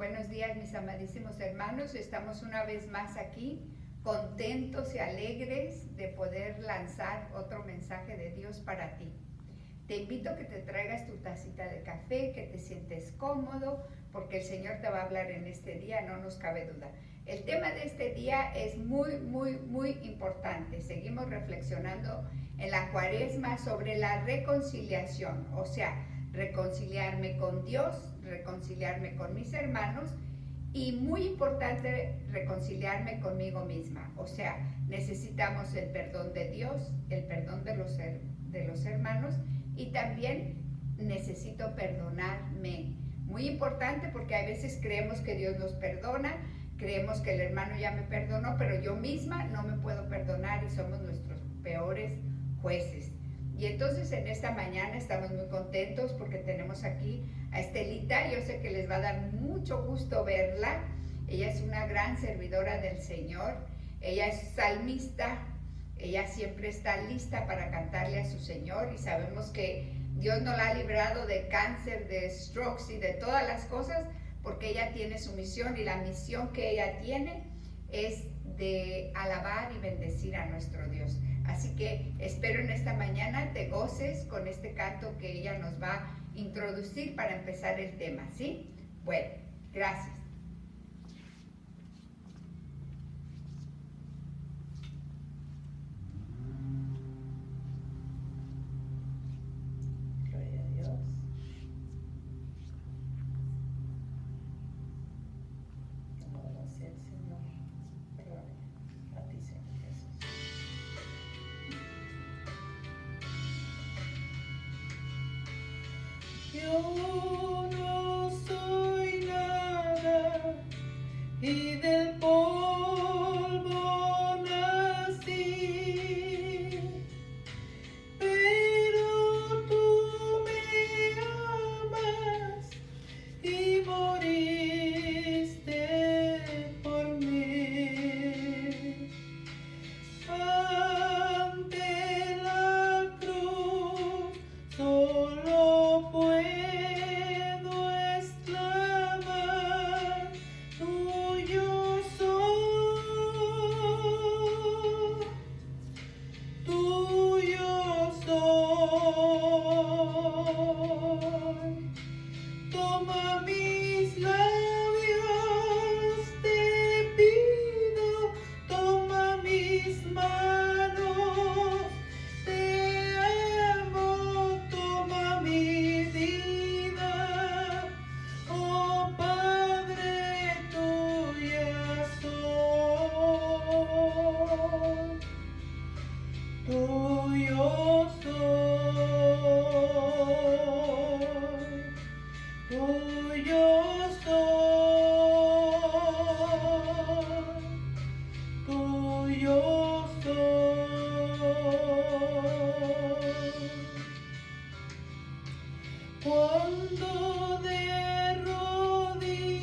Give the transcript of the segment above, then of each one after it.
Buenos días, mis amadísimos hermanos. Estamos una vez más aquí, contentos y alegres de poder lanzar otro mensaje de Dios para ti. Te invito a que te traigas tu tacita de café, que te sientes cómodo, porque el Señor te va a hablar en este día, no nos cabe duda. El tema de este día es muy importante. Seguimos reflexionando en la Cuaresma sobre la reconciliación, o sea, reconciliarme con Dios, reconciliarme con mis hermanos y muy importante, reconciliarme conmigo misma. O sea, necesitamos el perdón de Dios, el perdón de los hermanos y también necesito perdonarme. Muy importante porque a veces creemos que Dios nos perdona, creemos que el hermano ya me perdonó, pero yo misma no me puedo perdonar y somos nuestros peores jueces. Y entonces en esta mañana estamos muy contentos porque tenemos aquí a Estelita. Yo sé que les va a dar mucho gusto verla. Ella es una gran servidora del Señor. Ella es salmista. Ella siempre está lista para cantarle a su Señor y sabemos que Dios nos la ha librado de cáncer, de strokes y de todas las cosas porque ella tiene su misión y la misión que ella tiene es de alabar y bendecir a nuestro Dios. Así que espero en esta mañana te goces con este canto que ella nos va a introducir para empezar el tema, ¿sí? Bueno, gracias. Gloria a Dios. Alabado sea el Señor. Gloria a ti, Señor Jesús. Yo no soy nada y del polvo nací, pero tú me amas y moriste por mí. Ante la cruz solo puedo exclamar, tuyo soy, tuyo soy. Toma mis labios, te pido, toma mis manos, te amo, toma mi vida, oh Padre, tuya soy, tuyo soy. Tuyo soy, tuyo soy. Cuando de rodillas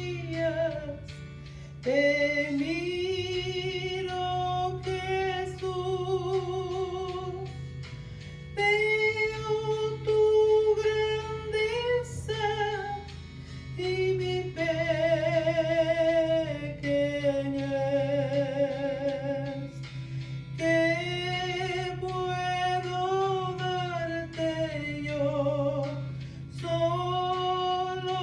te miro, Jesús, veo tu grandeza y mi pequeñez. ¿Qué puedo darte yo? Solo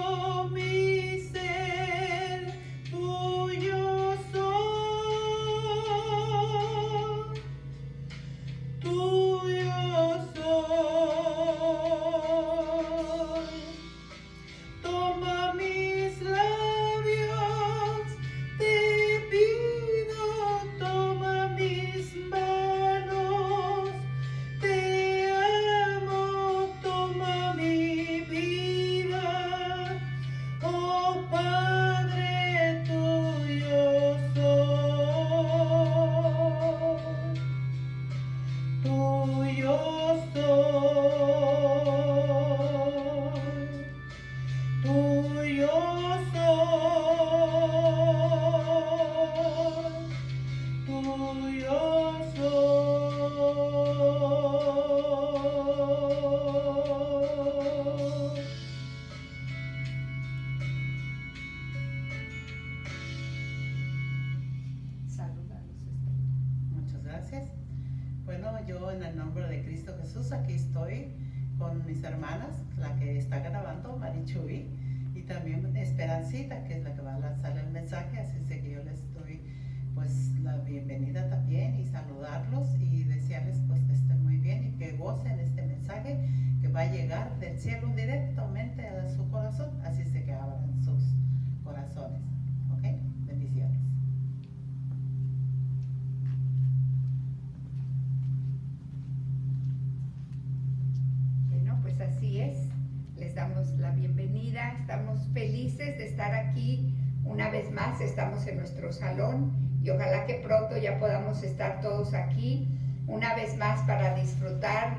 Cristo Jesús, aquí estoy con mis hermanas, la que está grabando, Marichuy, y también Esperancita, que es la que va a lanzar el mensaje, así es que yo les doy pues la bienvenida también y saludarlos y desearles pues que estén muy bien y que gocen este mensaje que va a llegar del cielo directamente a su corazón, así es que abran sus corazones, ¿ok? Bendiciones. Bueno, pues así es, les damos la bienvenida, estamos felices de estar aquí una vez más, estamos en nuestro salón y ojalá que pronto ya podamos estar todos aquí una vez más para disfrutar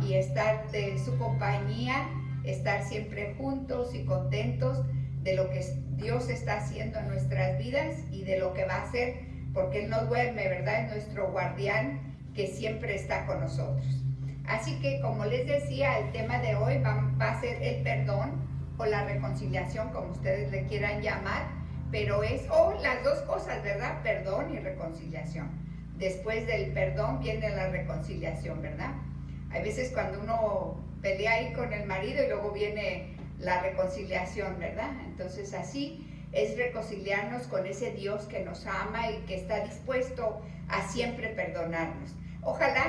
y estar de su compañía, estar siempre juntos y contentos de lo que Dios está haciendo en nuestras vidas y de lo que va a hacer, porque Él no duerme, ¿verdad? Es nuestro guardián que siempre está con nosotros. Así que, como les decía, el tema de hoy va a ser el perdón o la reconciliación, como ustedes le quieran llamar, pero es las dos cosas, ¿verdad? Perdón y reconciliación. Después del perdón viene la reconciliación, ¿verdad? Hay veces cuando uno pelea ahí con el marido y luego viene la reconciliación, ¿verdad? Entonces así es reconciliarnos con ese Dios que nos ama y que está dispuesto a siempre perdonarnos. Ojalá,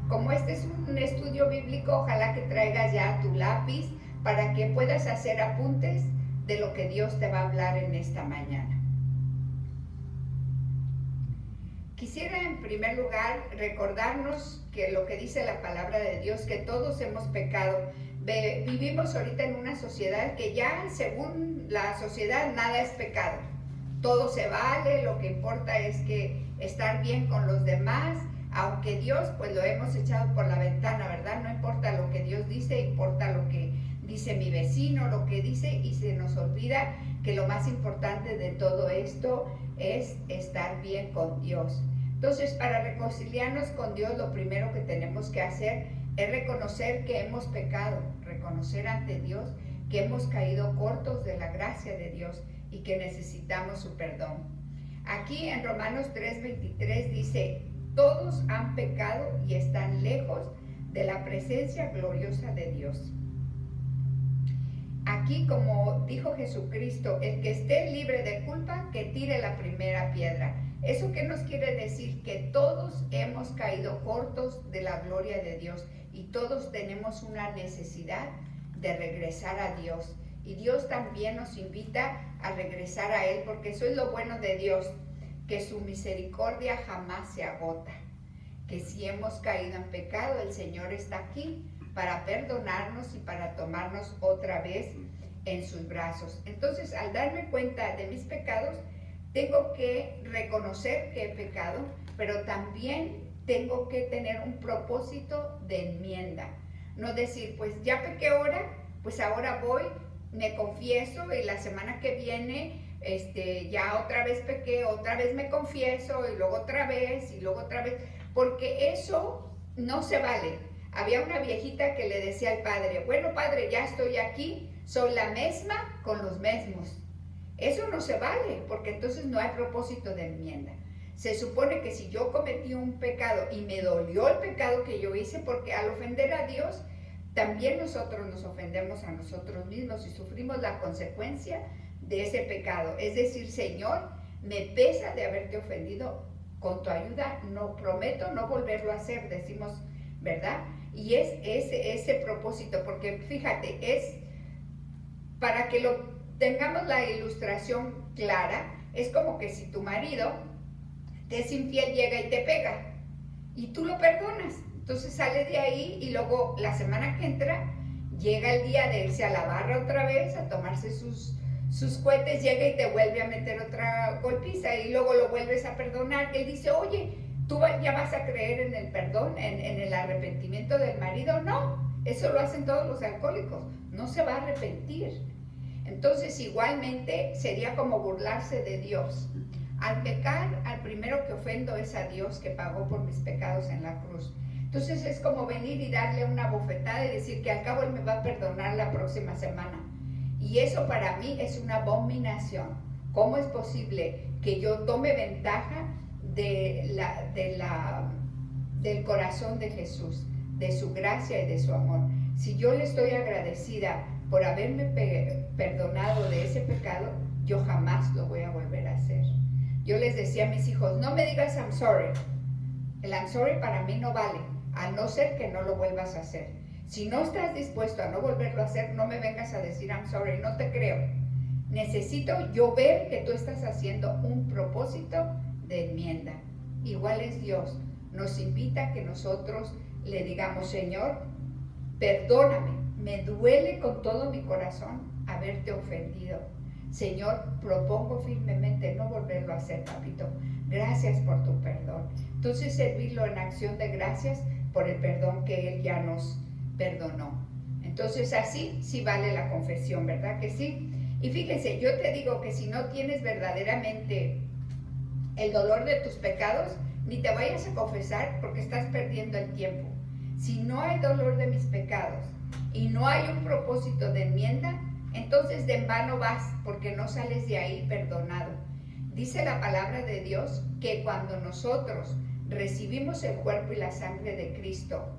como este es un estudio bíblico, ojalá que traigas ya tu lápiz para que puedas hacer apuntes de lo que Dios te va a hablar en esta mañana. Quisiera en primer lugar recordarnos que lo que dice la palabra de Dios, que todos hemos pecado. Vivimos ahorita en una sociedad que ya, según la sociedad, nada es pecado. Todo se vale, lo que importa es que estar bien con los demás, aunque Dios pues lo hemos echado por la ventana, ¿verdad? No importa lo que Dios dice, importa lo que dice mi vecino, lo que dice, y se nos olvida que lo más importante de todo esto es estar bien con Dios. Entonces, para reconciliarnos con Dios, lo primero que tenemos que hacer es reconocer que hemos pecado, reconocer ante Dios que hemos caído cortos de la gracia de Dios y que necesitamos su perdón. Aquí en Romanos 3:23 dice: todos han pecado y están lejos de la presencia gloriosa de Dios. Aquí, como dijo Jesucristo, el que esté libre de culpa, que tire la primera piedra. ¿Eso qué nos quiere decir? Que todos hemos caído cortos de la gloria de Dios y todos tenemos una necesidad de regresar a Dios. Y Dios también nos invita a regresar a Él, porque eso es lo bueno de Dios, que su misericordia jamás se agota. Que si hemos caído en pecado, el Señor está aquí para perdonarnos y para tomarnos otra vez en sus brazos. Entonces, al darme cuenta de mis pecados, tengo que reconocer que he pecado, pero también tengo que tener un propósito de enmienda. No decir, pues ya pequé ahora, pues ahora voy, me confieso y la semana que viene ya otra vez pequé, otra vez me confieso y luego otra vez y luego otra vez, porque eso no se vale. Había una viejita que le decía al padre: bueno, padre, ya estoy aquí, soy la misma con los mismos. Eso no se vale, porque entonces no hay propósito de enmienda. Se supone que si yo cometí un pecado y me dolió el pecado que yo hice, porque al ofender a Dios, también nosotros nos ofendemos a nosotros mismos y sufrimos la consecuencia de ese pecado. Es decir, Señor, me pesa de haberte ofendido, con tu ayuda no prometo no volverlo a hacer, decimos, ¿verdad? Y es ese propósito, porque fíjate, es para que lo tengamos la ilustración clara, es como que si tu marido te es infiel, llega y te pega, y tú lo perdonas, entonces sale de ahí y luego la semana que entra llega el día de irse a la barra otra vez, a tomarse sus cohetes, llega y te vuelve a meter otra golpiza y luego lo vuelves a perdonar. Él dice: oye, ¿tú ya vas a creer en el perdón, en el arrepentimiento del marido? No, eso lo hacen todos los alcohólicos, no se va a arrepentir. Entonces, igualmente, sería como burlarse de Dios. Al pecar, al primero que ofendo es a Dios, que pagó por mis pecados en la cruz. Entonces, es como venir y darle una bofetada y decir que al cabo Él me va a perdonar la próxima semana. Y eso para mí es una abominación. ¿Cómo es posible que yo tome ventaja del corazón de Jesús? de su gracia y de su amor. Si yo le estoy agradecida por haberme perdonado de ese pecado, yo jamás lo voy a volver a hacer. Yo les decía a mis hijos, no me digas I'm sorry. El I'm sorry para mí no vale, a no ser que no lo vuelvas a hacer. Si no estás dispuesto a no volverlo a hacer, no me vengas a decir I'm sorry, no te creo. Necesito yo ver que tú estás haciendo un propósito de enmienda. Igual es Dios. Nos invita a que nosotros le digamos, Señor, perdóname, me duele con todo mi corazón haberte ofendido. Señor, propongo firmemente no volverlo a hacer, papito. Gracias por tu perdón. Entonces servirlo en acción de gracias por el perdón que Él ya nos perdonó. Entonces así sí vale la confesión, ¿verdad que sí? Y fíjense, yo te digo que si no tienes verdaderamente el dolor de tus pecados, ni te vayas a confesar porque estás perdiendo el tiempo. Si no hay dolor de mis pecados y no hay un propósito de enmienda, entonces de en vano vas porque no sales de ahí perdonado. Dice la palabra de Dios que cuando nosotros recibimos el cuerpo y la sangre de Cristo,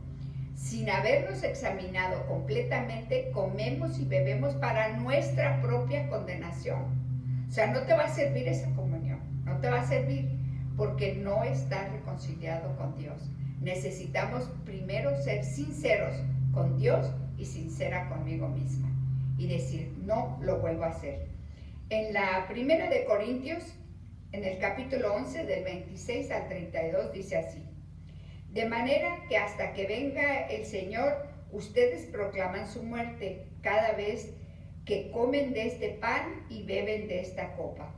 sin habernos examinado completamente, comemos y bebemos para nuestra propia condenación. O sea, no te va a servir esa comunión, no te va a servir porque no estás reconciliado con Dios. Necesitamos primero ser sinceros con Dios y sincera conmigo misma y decir, no lo vuelvo a hacer. En la primera de Corintios, en el capítulo 11, del 26 al 32, dice así: de manera que hasta que venga el Señor, ustedes proclaman su muerte cada vez que comen de este pan y beben de esta copa.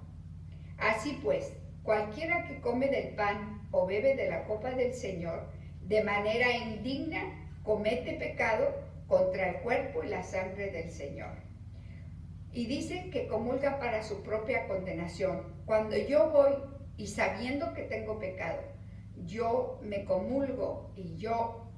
Así pues, cualquiera que come del pan o bebe de la copa del Señor de manera indigna comete pecado contra el cuerpo y la sangre del Señor. Y dice que comulga para su propia condenación. Cuando yo voy y sabiendo que tengo pecado, yo me comulgo y yo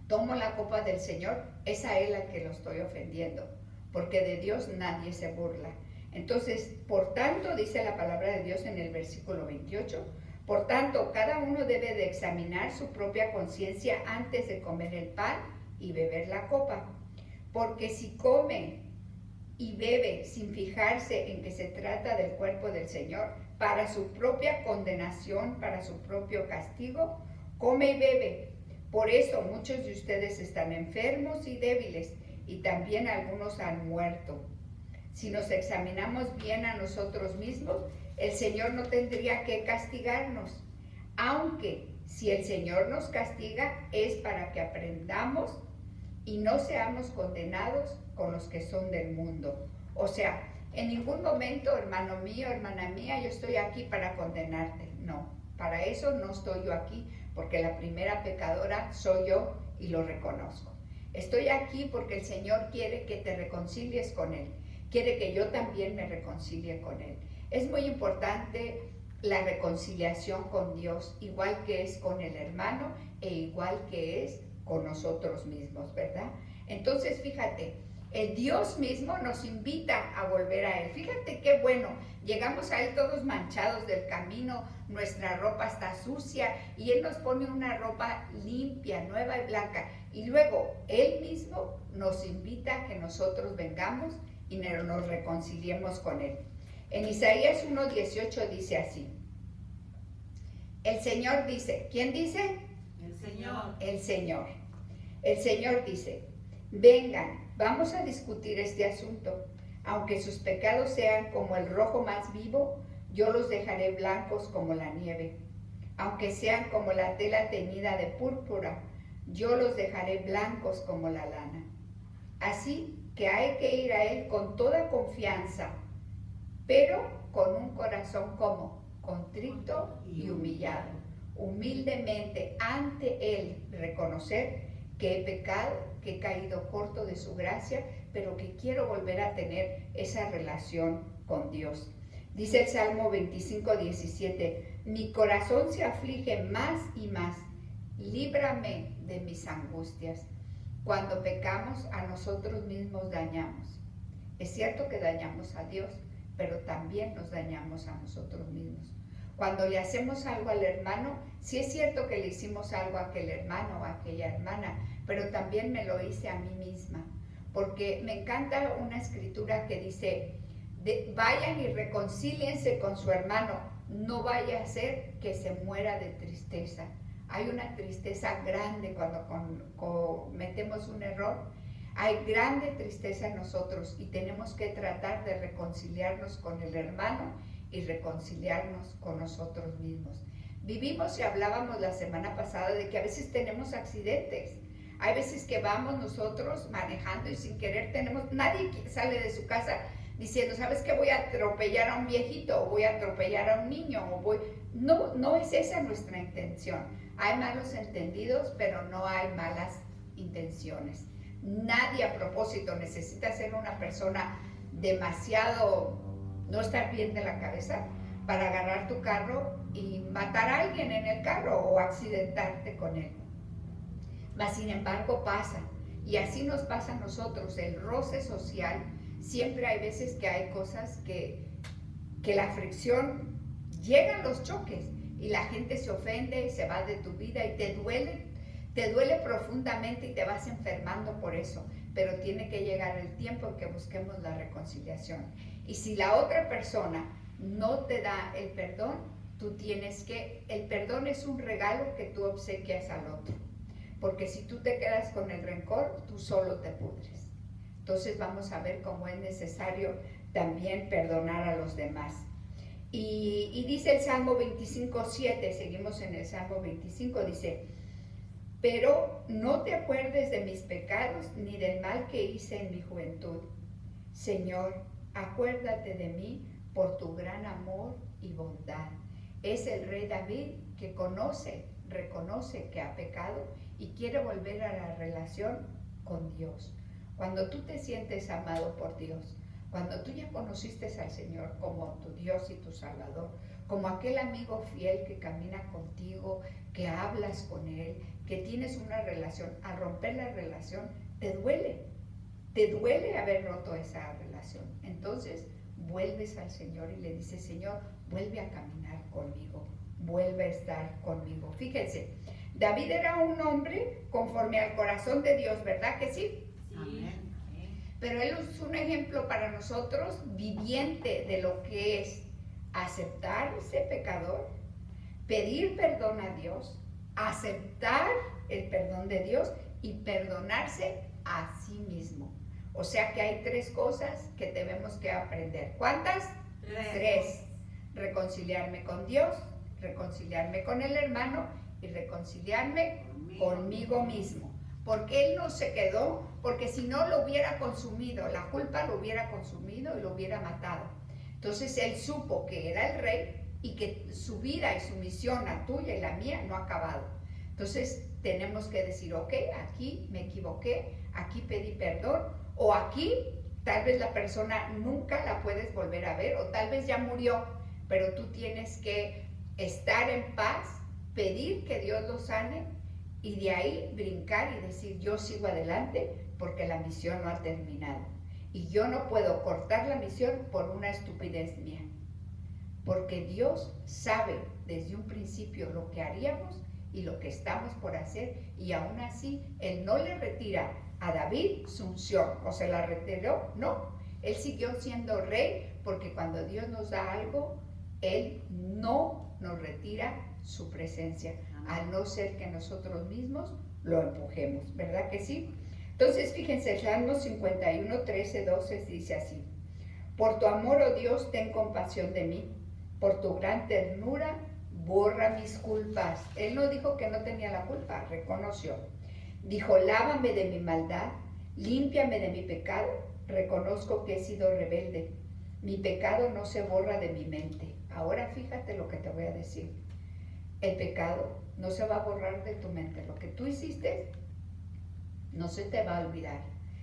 tomo la copa del Señor, es a Él al que lo estoy ofendiendo, porque de Dios nadie se burla. Entonces, por tanto, dice la palabra de Dios en el versículo 28, por tanto, cada uno debe de examinar su propia conciencia antes de comer el pan y beber la copa, porque si come y bebe sin fijarse en que se trata del cuerpo del Señor, para su propia condenación, para su propio castigo, come y bebe. Por eso muchos de ustedes están enfermos y débiles, y también algunos han muerto. Si nos examinamos bien a nosotros mismos, el Señor no tendría que castigarnos, aunque si el Señor nos castiga es para que aprendamos y no seamos condenados con los que son del mundo. O sea, en ningún momento, hermano mío, hermana mía, yo estoy aquí para condenarte. No, para eso no estoy yo aquí, porque la primera pecadora soy yo y lo reconozco. Estoy aquí porque el Señor quiere que te reconcilies con Él. Quiere que yo también me reconcilie con Él. Es muy importante la reconciliación con Dios, igual que es con el hermano e igual que es con nosotros mismos, ¿verdad? Entonces, fíjate, el Dios mismo nos invita a volver a Él. Fíjate qué bueno, llegamos a Él todos manchados del camino, nuestra ropa está sucia y Él nos pone una ropa limpia, nueva y blanca. Y luego Él mismo nos invita a que nosotros vengamos y nos reconciliemos con Él. En Isaías 1:18 dice así: el Señor dice, ¿quién dice? El Señor. El Señor. El Señor dice, vengan, vamos a discutir este asunto. Aunque sus pecados sean como el rojo más vivo, yo los dejaré blancos como la nieve. Aunque sean como la tela teñida de púrpura, yo los dejaré blancos como la lana. Así que hay que ir a Él con toda confianza, pero con un corazón como contrito y humillado. Humildemente ante Él reconocer que he pecado, que he caído corto de su gracia, pero que quiero volver a tener esa relación con Dios. Dice el Salmo 25:17, mi corazón se aflige más y más, líbrame de mis angustias. Cuando pecamos, a nosotros mismos dañamos. Es cierto que dañamos a Dios, pero también nos dañamos a nosotros mismos. Cuando le hacemos algo al hermano, sí es cierto que le hicimos algo a aquel hermano o a aquella hermana, pero también me lo hice a mí misma, porque me encanta una escritura que dice, vayan y reconcíliense con su hermano, no vaya a ser que se muera de tristeza. Hay una tristeza grande cuando cometemos un error, hay grande tristeza en nosotros y tenemos que tratar de reconciliarnos con el hermano y reconciliarnos con nosotros mismos. Vivimos y hablábamos la semana pasada de que a veces tenemos accidentes. Hay veces que vamos nosotros manejando y sin querer nadie sale de su casa diciendo, ¿sabes qué? Voy a atropellar a un viejito, o voy a atropellar a un niño, no es esa nuestra intención. Hay malos entendidos, pero no hay malas intenciones. Nadie a propósito necesita ser una persona demasiado, no estar bien de la cabeza, para agarrar tu carro y matar a alguien en el carro o accidentarte con él. Mas sin embargo pasa, y así nos pasa a nosotros, el roce social. Siempre hay veces que hay cosas que la fricción, llegan los choques y la gente se ofende y se va de tu vida y te duele profundamente y te vas enfermando por eso, pero tiene que llegar el tiempo en que busquemos la reconciliación. Y si la otra persona no te da el perdón, el perdón es un regalo que tú obsequias al otro, porque si tú te quedas con el rencor, tú solo te pudres. Entonces vamos a ver cómo es necesario también perdonar a los demás. Y dice el Salmo 25:7, seguimos en el Salmo 25, dice, pero no te acuerdes de mis pecados ni del mal que hice en mi juventud. Señor, acuérdate de mí por tu gran amor y bondad. Es el rey David que reconoce que ha pecado y quiere volver a la relación con Dios. Cuando tú te sientes amado por Dios, cuando tú ya conociste al Señor como tu Dios y tu Salvador, como aquel amigo fiel que camina contigo, que hablas con Él, que tienes una relación, al romper la relación, te duele haber roto esa relación. Entonces vuelves al Señor y le dices, Señor, vuelve a caminar conmigo, vuelve a estar conmigo. Fíjense, David era un hombre conforme al corazón de Dios, ¿verdad que sí? Amén. Pero él es un ejemplo para nosotros viviente de lo que es aceptarse pecador, pedir perdón a Dios, aceptar el perdón de Dios y perdonarse a sí mismo. O sea que hay 3 cosas que debemos que aprender. ¿Cuántas? 3. Reconciliarme con Dios, reconciliarme con el hermano y reconciliarme conmigo mismo. Porque él no se quedó, porque si no lo hubiera consumido, la culpa lo hubiera consumido y lo hubiera matado. Entonces él supo que era el rey y que su vida y su misión, la tuya y la mía, no ha acabado. Entonces tenemos que decir, ok, aquí me equivoqué, aquí pedí perdón, o aquí tal vez la persona nunca la puedes volver a ver, o tal vez ya murió, pero tú tienes que estar en paz, pedir que Dios lo sane, y de ahí brincar y decir, yo sigo adelante porque la misión no ha terminado. Y yo no puedo cortar la misión por una estupidez mía. Porque Dios sabe desde un principio lo que haríamos y lo que estamos por hacer. Y aún así, Él no le retira a David su unción. ¿O se la retiró? No. Él siguió siendo rey porque cuando Dios nos da algo, Él no nos retira su presencia, al no ser que nosotros mismos lo empujemos, ¿verdad que sí? Entonces fíjense, Salmo 51, 13, 12 dice así, por tu amor, oh Dios, ten compasión de mí, por tu gran ternura, borra mis culpas. Él no dijo que no tenía la culpa, reconoció. Dijo, lávame de mi maldad, límpiame de mi pecado, reconozco que he sido rebelde, mi pecado no se borra de mi mente. Ahora fíjate lo que te voy a decir. El pecado no se va a borrar de tu mente. Lo que tú hiciste no se te va a olvidar.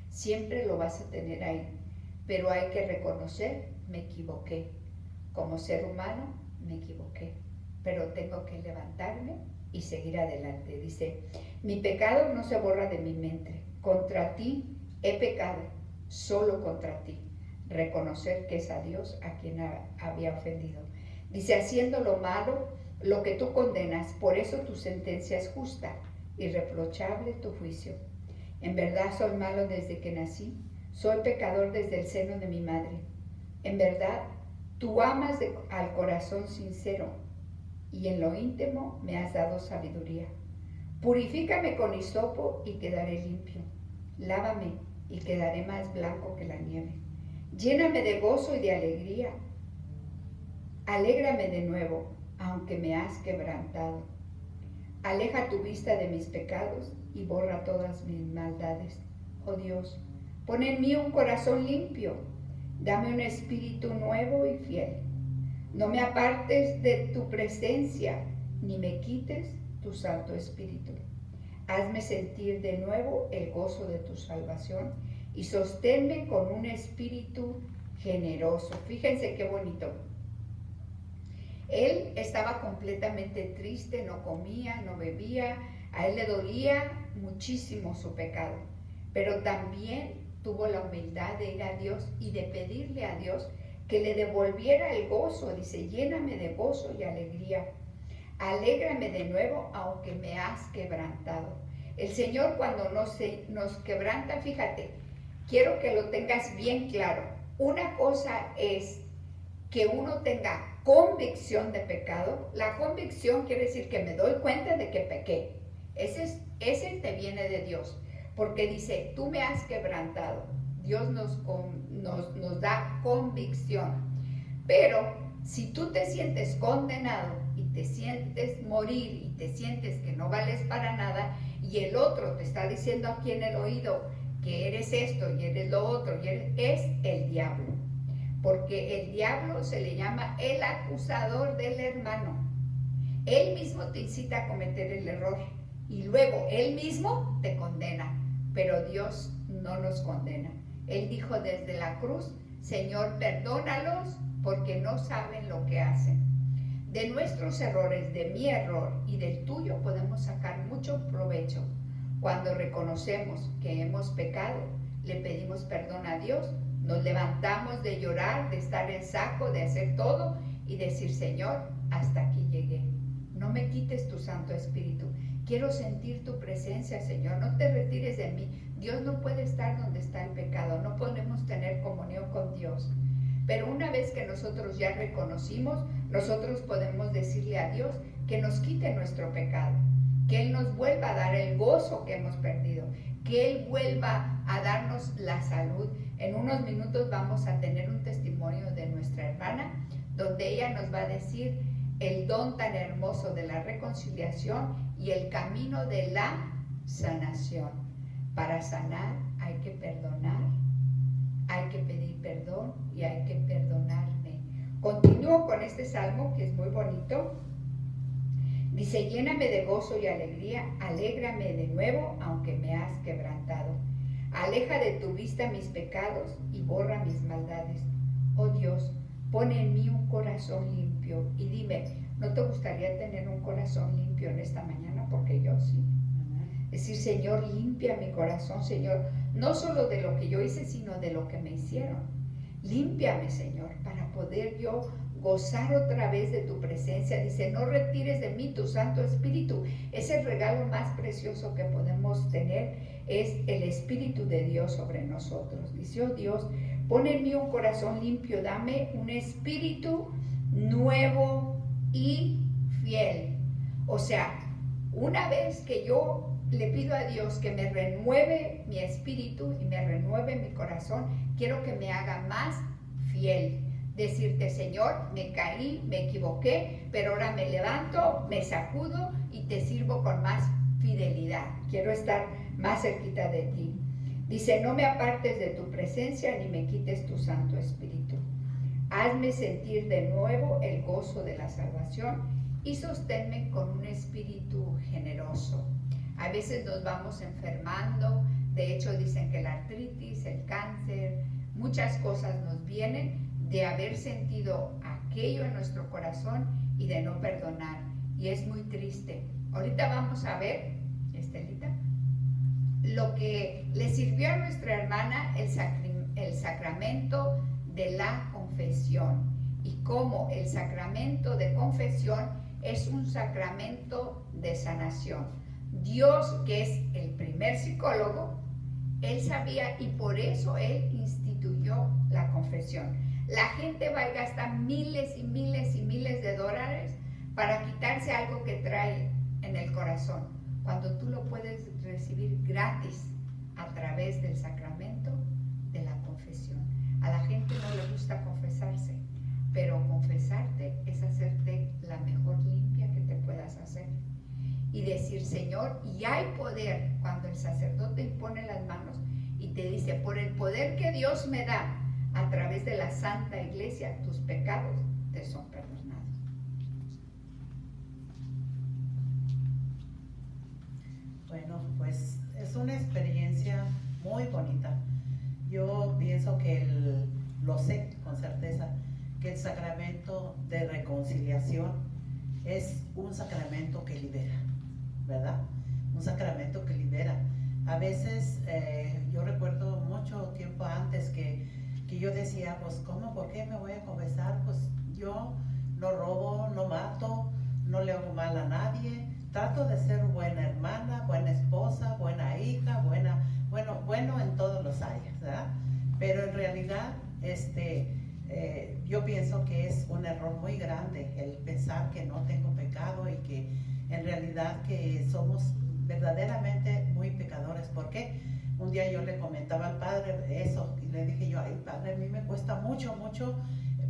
Siempre lo vas a tener ahí. Pero hay que reconocer, me equivoqué. Como ser humano, me equivoqué. Pero tengo que levantarme y seguir adelante. Dice, mi pecado no se borra de mi mente. Contra ti he pecado, solo contra ti. Reconocer que es a Dios a quien había ofendido. Dice, haciendo lo malo, lo que tú condenas, por eso tu sentencia es justa, irreprochable tu juicio. En verdad soy malo desde que nací, soy pecador desde el seno de mi madre. En verdad, tú amas al corazón sincero, y en lo íntimo me has dado sabiduría. Purifícame con hisopo y quedaré limpio. Lávame y quedaré más blanco que la nieve. Lléname de gozo y de alegría. Alégrame de nuevo, aunque me has quebrantado. Aleja tu vista de mis pecados y borra todas mis maldades. Oh Dios, pon en mí un corazón limpio. Dame un espíritu nuevo y fiel. No me apartes de tu presencia, ni me quites tu Santo Espíritu. Hazme sentir de nuevo el gozo de tu salvación y sosténme con un espíritu generoso. Fíjense qué bonito. Él estaba completamente triste, no comía, no bebía, a él le dolía muchísimo su pecado, pero también tuvo la humildad de ir a Dios y de pedirle a Dios que le devolviera el gozo. Dice, lléname de gozo y alegría. Alégrame de nuevo, aunque me has quebrantado. El Señor cuando nos quebranta, fíjate, quiero que lo tengas bien claro. Una cosa es que uno tenga convicción de pecado. La convicción quiere decir que me doy cuenta de que pequé. Ese te viene de Dios, porque dice, tú me has quebrantado. Dios nos da convicción. Pero si tú te sientes condenado y te sientes morir y te sientes que no vales para nada, y el otro te está diciendo aquí en el oído que eres esto y eres lo otro, es el diablo. Porque el diablo se le llama el acusador del hermano. Él mismo te incita a cometer el error y luego él mismo te condena, pero Dios no nos condena. Él dijo desde la cruz, Señor, perdónalos porque no saben lo que hacen. De nuestros errores, de mi error y del tuyo podemos sacar mucho provecho. Cuando reconocemos que hemos pecado, le pedimos perdón a Dios, nos levantamos de llorar, de estar en saco, de hacer todo y decir, Señor, hasta aquí llegué. No me quites tu Santo Espíritu. Quiero sentir tu presencia, Señor. No te retires de mí. Dios no puede estar donde está el pecado. No podemos tener comunión con Dios. Pero una vez que nosotros ya reconocimos, nosotros podemos decirle a Dios que nos quite nuestro pecado, que Él nos vuelva a dar el gozo que hemos perdido, que Él vuelva a darnos la salud. En unos minutos vamos a tener un testimonio de nuestra hermana, donde ella nos va a decir el don tan hermoso de la reconciliación y el camino de la sanación. Para sanar hay que perdonar, hay que pedir perdón y hay que perdonarme. Continúo con este salmo que es muy bonito. Dice, lléname de gozo y alegría, alégrame de nuevo, aunque me has quebrantado. Aleja de tu vista mis pecados y borra mis maldades. Oh Dios, pon en mí un corazón limpio. Y dime, ¿no te gustaría tener un corazón limpio en esta mañana? Porque yo sí. Decir, Señor, limpia mi corazón, Señor, no solo de lo que yo hice, sino de lo que me hicieron. Límpiame, Señor, para poder yo gozar otra vez de tu presencia. Dice, no retires de mí tu Santo Espíritu. Es el regalo más precioso que podemos tener, es el Espíritu de Dios sobre nosotros. Dice, oh Dios, pon en mí un corazón limpio, dame un espíritu nuevo y fiel. O sea, una vez que yo le pido a Dios que me renueve mi espíritu y me renueve mi corazón, quiero que me haga más fiel. Decirte, Señor, me caí, me equivoqué, pero ahora me levanto, me sacudo y te sirvo con más fidelidad. Quiero estar más cerquita de ti. Dice, no me apartes de tu presencia ni me quites tu Santo Espíritu. Hazme sentir de nuevo el gozo de la salvación y sosténme con un espíritu generoso. A veces nos vamos enfermando, de hecho dicen que la artritis, el cáncer, muchas cosas nos vienen de haber sentido aquello en nuestro corazón y de no perdonar. Y es muy triste. Ahorita vamos a ver, Estelita, lo que le sirvió a nuestra hermana el sacramento de la confesión. y cómo el sacramento de confesión es un sacramento de sanación. Dios, que es el primer psicólogo, Él sabía y por eso Él instituyó la confesión. La gente va y gasta miles y miles y miles de dólares para quitarse algo que trae en el corazón, cuando tú lo puedes recibir gratis a través del sacramento de la confesión. A la gente no le gusta confesarse, pero confesarte es hacerte la mejor limpia que te puedas hacer. Y decir, Señor, y hay poder cuando el sacerdote impone las manos y te dice, por el poder que Dios me da a través de la Santa Iglesia, tus pecados te son perdonados. Bueno, pues es una experiencia muy bonita. Yo pienso que lo sé con certeza, que el sacramento de reconciliación es un sacramento que libera, ¿verdad? Un sacramento que libera. A veces yo recuerdo mucho tiempo antes que yo decía, pues ¿cómo? ¿Por qué me voy a confesar? Pues yo no robo, no mato, no le hago mal a nadie, trato de ser buena hermana, buena esposa, buena hija, bueno en todos los áreas, ¿verdad? Pero en realidad yo pienso que es un error muy grande el pensar que no tengo pecado y que en realidad que somos verdaderamente muy pecadores. ¿Por qué? Un día yo le comentaba al padre eso y le dije yo, ay padre, a mí me cuesta mucho,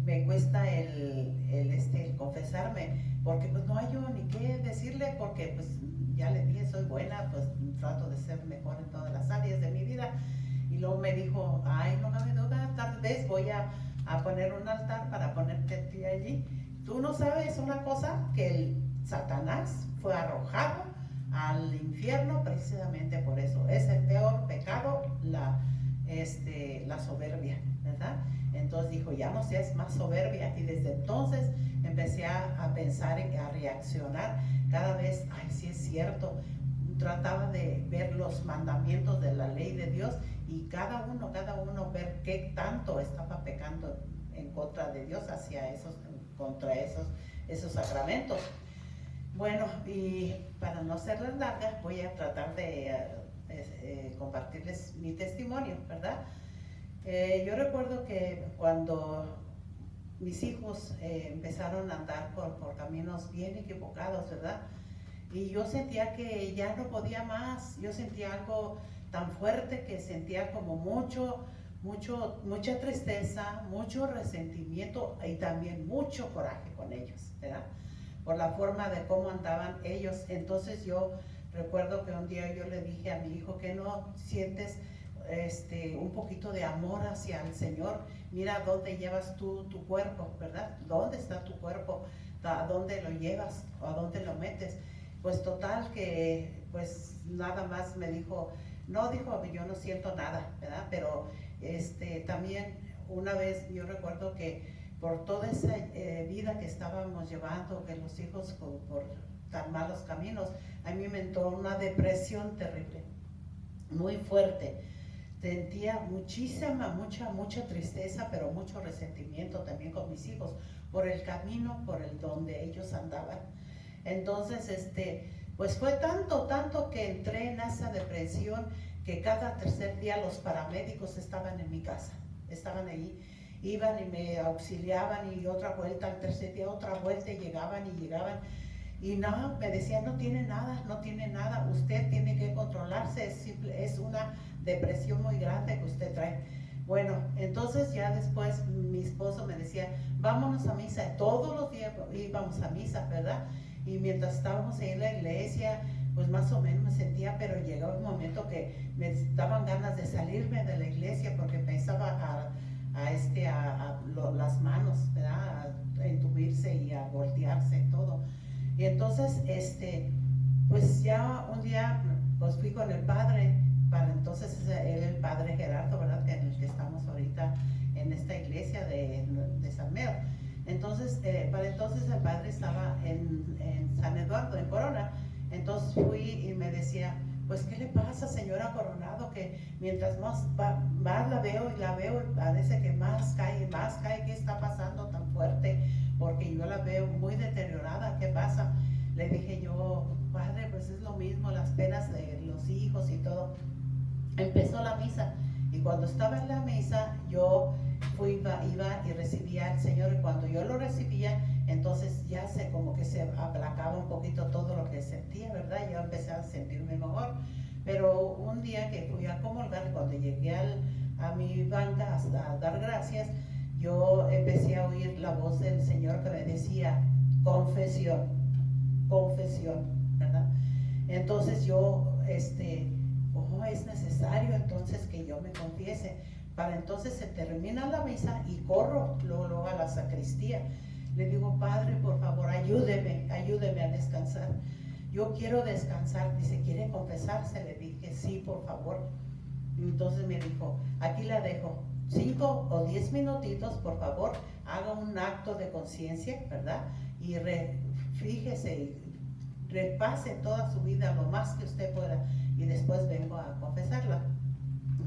me cuesta el confesarme, porque pues no hay yo ni qué decirle, porque pues ya le dije, soy buena, pues trato de ser mejor en todas las áreas de mi vida. Y luego me dijo, ay, no cabe duda, tal vez voy a poner un altar para ponerte a ti allí. Tú no sabes una cosa, que el Satanás fue arrojado al infierno precisamente por eso. Es el peor pecado, la soberbia, ¿verdad? Entonces dijo, ya no seas más soberbia. Y desde entonces empecé a pensar y a reaccionar cada vez, ay, sí es cierto. Trataba de ver los mandamientos de la ley de Dios y cada uno ver qué tanto estaba pecando en contra de Dios contra esos sacramentos. Bueno, y para no hacerlas largas, voy a tratar de compartirles mi testimonio, ¿verdad? Yo recuerdo que cuando mis hijos empezaron a andar por caminos bien equivocados, ¿verdad? Y yo sentía que ya no podía más, yo sentía algo tan fuerte que sentía como mucha tristeza, mucho resentimiento y también mucho coraje con ellos, ¿verdad? Por la forma de cómo andaban ellos. Entonces yo recuerdo que un día yo le dije a mi hijo, que no sientes un poquito de amor hacia el Señor. Mira dónde llevas tú tu cuerpo, ¿verdad? ¿Dónde está tu cuerpo? ¿A dónde lo llevas? ¿A dónde lo metes? Pues total que pues nada más me dijo, no, dijo, yo no siento nada, ¿verdad? Pero también una vez yo recuerdo que por toda esa vida que estábamos llevando, que los hijos por tan malos caminos, a mí me entró una depresión terrible, muy fuerte. Sentía mucha tristeza, pero mucho resentimiento también con mis hijos por el camino por el donde ellos andaban. Entonces, pues fue tanto que entré en esa depresión que cada tercer día los paramédicos estaban en mi casa, estaban ahí, iban y me auxiliaban y otra vuelta, al tercer día otra vuelta y llegaban y no, me decían no tiene nada, usted tiene que controlarse, es una depresión muy grande que usted trae. Bueno, entonces ya después mi esposo me decía, vámonos a misa, todos los días íbamos a misa, ¿verdad? Y mientras estábamos ahí en la iglesia, pues más o menos me sentía, pero llegaba un momento que me daban ganas de salirme de la iglesia porque pensaba las manos, ¿verdad? A entumirse y a voltearse y todo. Y entonces, pues ya un día, pues fui con el padre, para entonces era el padre Gerardo, ¿verdad? En el que estamos ahorita en esta iglesia de San Meo. Entonces, para entonces el padre estaba en San Eduardo, en Corona. Entonces fui y me decía, pues ¿qué le pasa, señora Coronado? Que mientras más la veo y parece que más cae, ¿qué está pasando tan fuerte? mismo, las penas de los hijos y todo. Empezó la misa y cuando estaba en la misa yo iba y recibía al Señor, y cuando yo lo recibía, entonces ya como que se aplacaba un poquito todo lo que sentía, ¿verdad? Yo empecé a sentirme mejor. Pero un día que fui a comulgar, cuando llegué a mi banca a dar gracias, yo empecé a oír la voz del Señor que me decía, confesión, confesión, ¿verdad? Entonces yo, es necesario entonces que yo me confiese. Para entonces se termina la misa y corro luego a la sacristía. Le digo, Padre, por favor, ayúdeme a descansar. Yo quiero descansar. Dice, ¿quiere confesarse? Le dije, sí, por favor. Entonces me dijo, aquí la dejo, 5 o 10 minutitos, por favor, haga un acto de conciencia, ¿verdad? Y fíjese, repase toda su vida lo más que usted pueda, y después vengo a confesarla.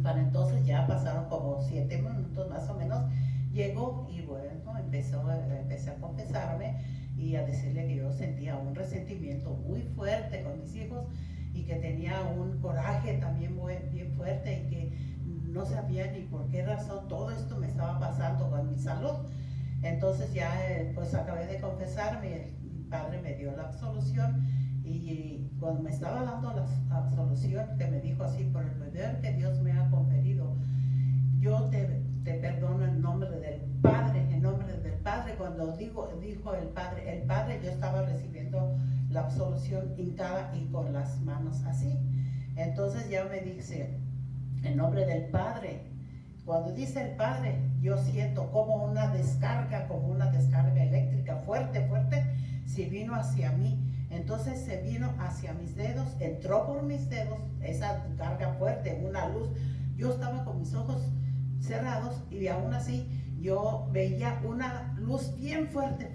Para entonces ya pasaron como 7 minutos más o menos, llegó y bueno, empecé a confesarme y a decirle que yo sentía un resentimiento muy fuerte con mis hijos y que tenía un coraje también bien fuerte y que no sabía ni por qué razón todo esto me estaba pasando con mi salud. Entonces ya pues acabé de confesarme, el Padre me dio la absolución, y cuando me estaba dando la absolución, que me dijo así, por el poder que Dios me ha conferido, yo te perdono en nombre del Padre, en nombre del Padre. Cuando dijo el Padre, yo estaba recibiendo la absolución hincada y con las manos así. Entonces ya me dice, en nombre del Padre. Cuando dice el Padre, yo siento como una descarga eléctrica fuerte, se vino hacia mí. Entonces se vino hacia mis dedos, entró por mis dedos, esa carga fuerte, una luz. Yo estaba con mis ojos cerrados y aún así yo veía una luz bien fuerte,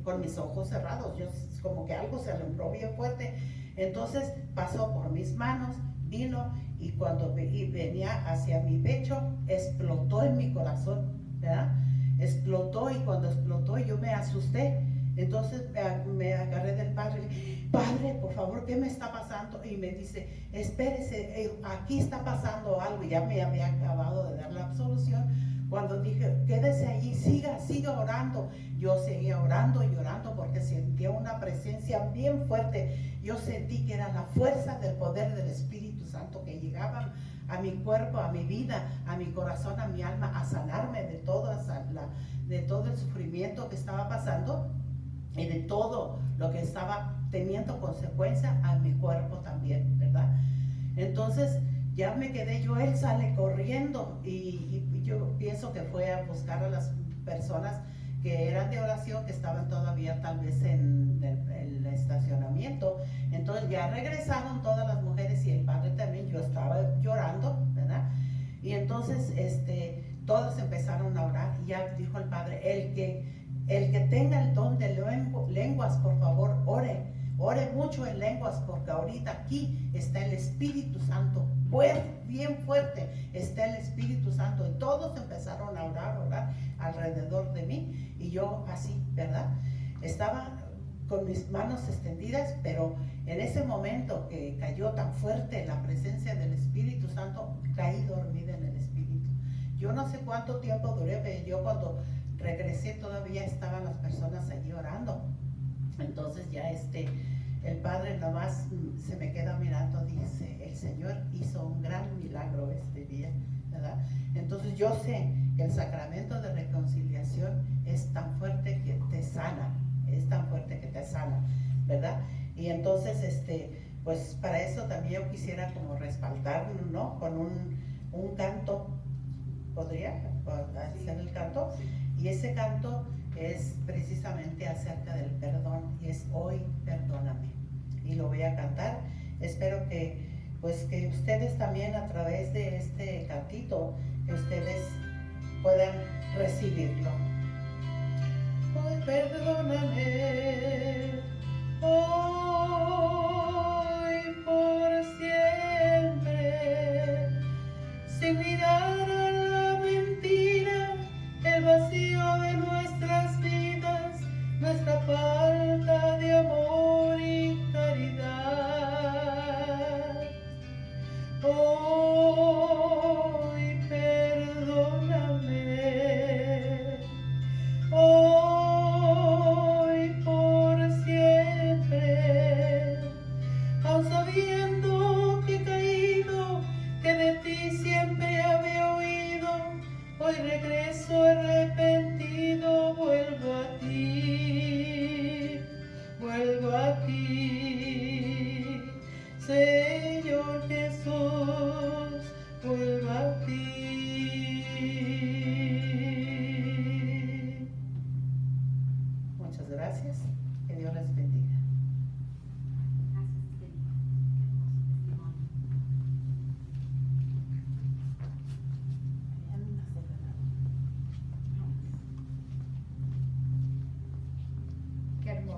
con mis ojos cerrados. Yo como que algo se alumbró bien fuerte. Entonces pasó por mis manos, vino, y cuando venía hacia mi pecho, explotó en mi corazón, ¿verdad? Explotó, y cuando explotó yo me asusté. Entonces me agarré del Padre, Padre, por favor, ¿qué me está pasando? Y me dice, espérese, aquí está pasando algo. Ya me había acabado de dar la absolución. Cuando dije, quédese allí, siga orando. Yo seguía orando y orando porque sentía una presencia bien fuerte. Yo sentí que era la fuerza del poder del Espíritu Santo que llegaban a mi cuerpo, a mi vida, a mi corazón, a mi alma, a sanarme de todo el sufrimiento que estaba pasando y de todo lo que estaba teniendo consecuencia a mi cuerpo también, ¿verdad? Entonces ya me quedé yo, él sale corriendo y yo pienso que fue a buscar a las personas que eran de oración, que estaban todavía tal vez en el estacionamiento. Entonces ya regresaron todas las mujeres y el Padre también. Yo estaba llorando, ¿verdad? Y entonces todas empezaron a orar, y ya dijo el Padre, el que tenga el don de lenguas, por favor, ore mucho en lenguas, porque ahorita aquí está el Espíritu Santo, bien fuerte está el Espíritu Santo. Y todos empezaron a orar alrededor de mí, y yo así, ¿verdad? Estaba con mis manos extendidas, pero en ese momento que cayó tan fuerte la presencia del Espíritu Santo, caí dormida en el Espíritu. Yo no sé cuánto tiempo duré, pero yo cuando regresé todavía estaban las personas allí orando. Entonces ya el Padre nomás se me queda mirando, dice, el Señor hizo un gran milagro este día, ¿verdad? Entonces yo sé que el sacramento de reconciliación es tan fuerte que te sana, ¿verdad? Y entonces, pues para eso también yo quisiera como respaldar, ¿no? Con un canto, ¿podría hacer el canto? Y ese canto es precisamente acerca del perdón, y es hoy perdóname, y lo voy a cantar. Espero que ustedes también, a través de este cantito, que ustedes puedan recibirlo. Hoy perdóname, hoy por siempre, sin mirar a la mentira, el vacío de nuestras vidas, nuestra falta de amor y caridad.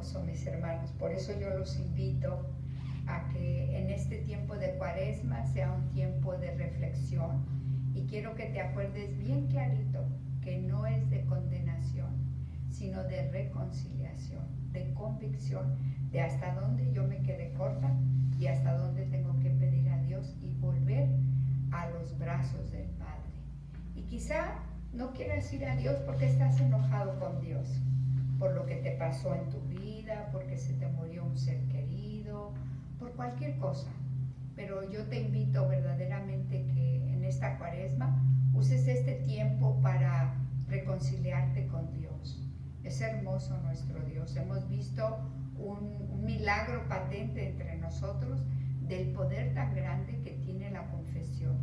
hermoso, mis hermanos. Por eso yo los invito a que en este tiempo de Cuaresma sea un tiempo de reflexión. Y quiero que te acuerdes bien clarito que no es de condenación, sino de reconciliación, de convicción, de hasta dónde yo me quedé corta y hasta dónde tengo que pedir a Dios y volver a los brazos del Padre. Y quizá no quieras ir a Dios porque estás enojado con Dios, por lo que te pasó en tu vida, porque se te murió un ser querido, por cualquier cosa. Pero yo te invito verdaderamente que en esta Cuaresma uses este tiempo para reconciliarte con Dios. Es hermoso nuestro Dios. Hemos visto un milagro patente entre nosotros del poder tan grande que tiene la confesión,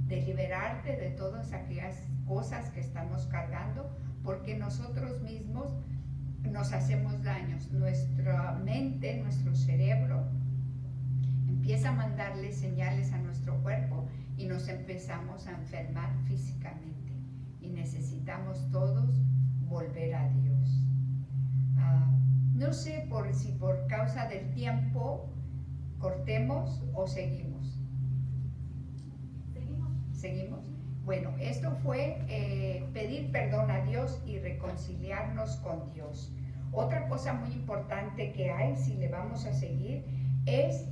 de liberarte de todas aquellas cosas que estamos cargando, porque nosotros mismos nos hacemos daños. Nuestra mente, nuestro cerebro empieza a mandarle señales a nuestro cuerpo y nos empezamos a enfermar físicamente, y necesitamos todos volver a Dios. No sé si por causa del tiempo cortemos o seguimos. ¿Seguimos? Bueno, esto fue pedir perdón a Dios y reconciliarnos con Dios. Otra cosa muy importante que hay, si le vamos a seguir, es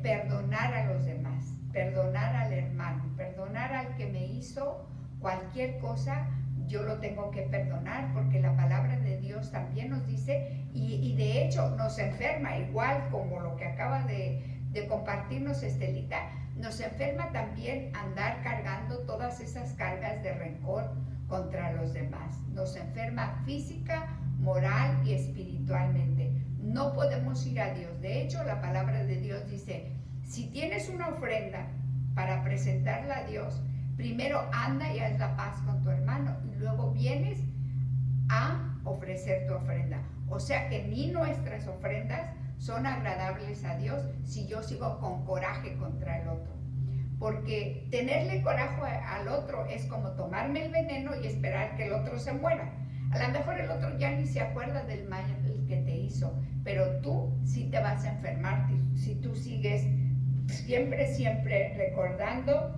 perdonar a los demás, perdonar al hermano, perdonar al que me hizo cualquier cosa. Yo lo tengo que perdonar porque la palabra de Dios también nos dice, y de hecho nos enferma, igual como lo que acaba de compartirnos Estelita, nos enferma también andar cargando todas esas cargas de rencor contra los demás. Nos enferma física, moral y espiritualmente. No podemos ir a Dios. De hecho, la palabra de Dios dice, si tienes una ofrenda para presentarla a Dios, primero anda y haz la paz con tu hermano y luego vienes a ofrecer tu ofrenda. O sea que ni nuestras ofrendas son agradables a Dios si yo sigo con coraje contra el otro. Porque tenerle coraje al otro es como tomarme el veneno y esperar que el otro se muera. A lo mejor el otro ya ni se acuerda del mal que te hizo, pero tú sí te vas a enfermar si tú sigues siempre recordando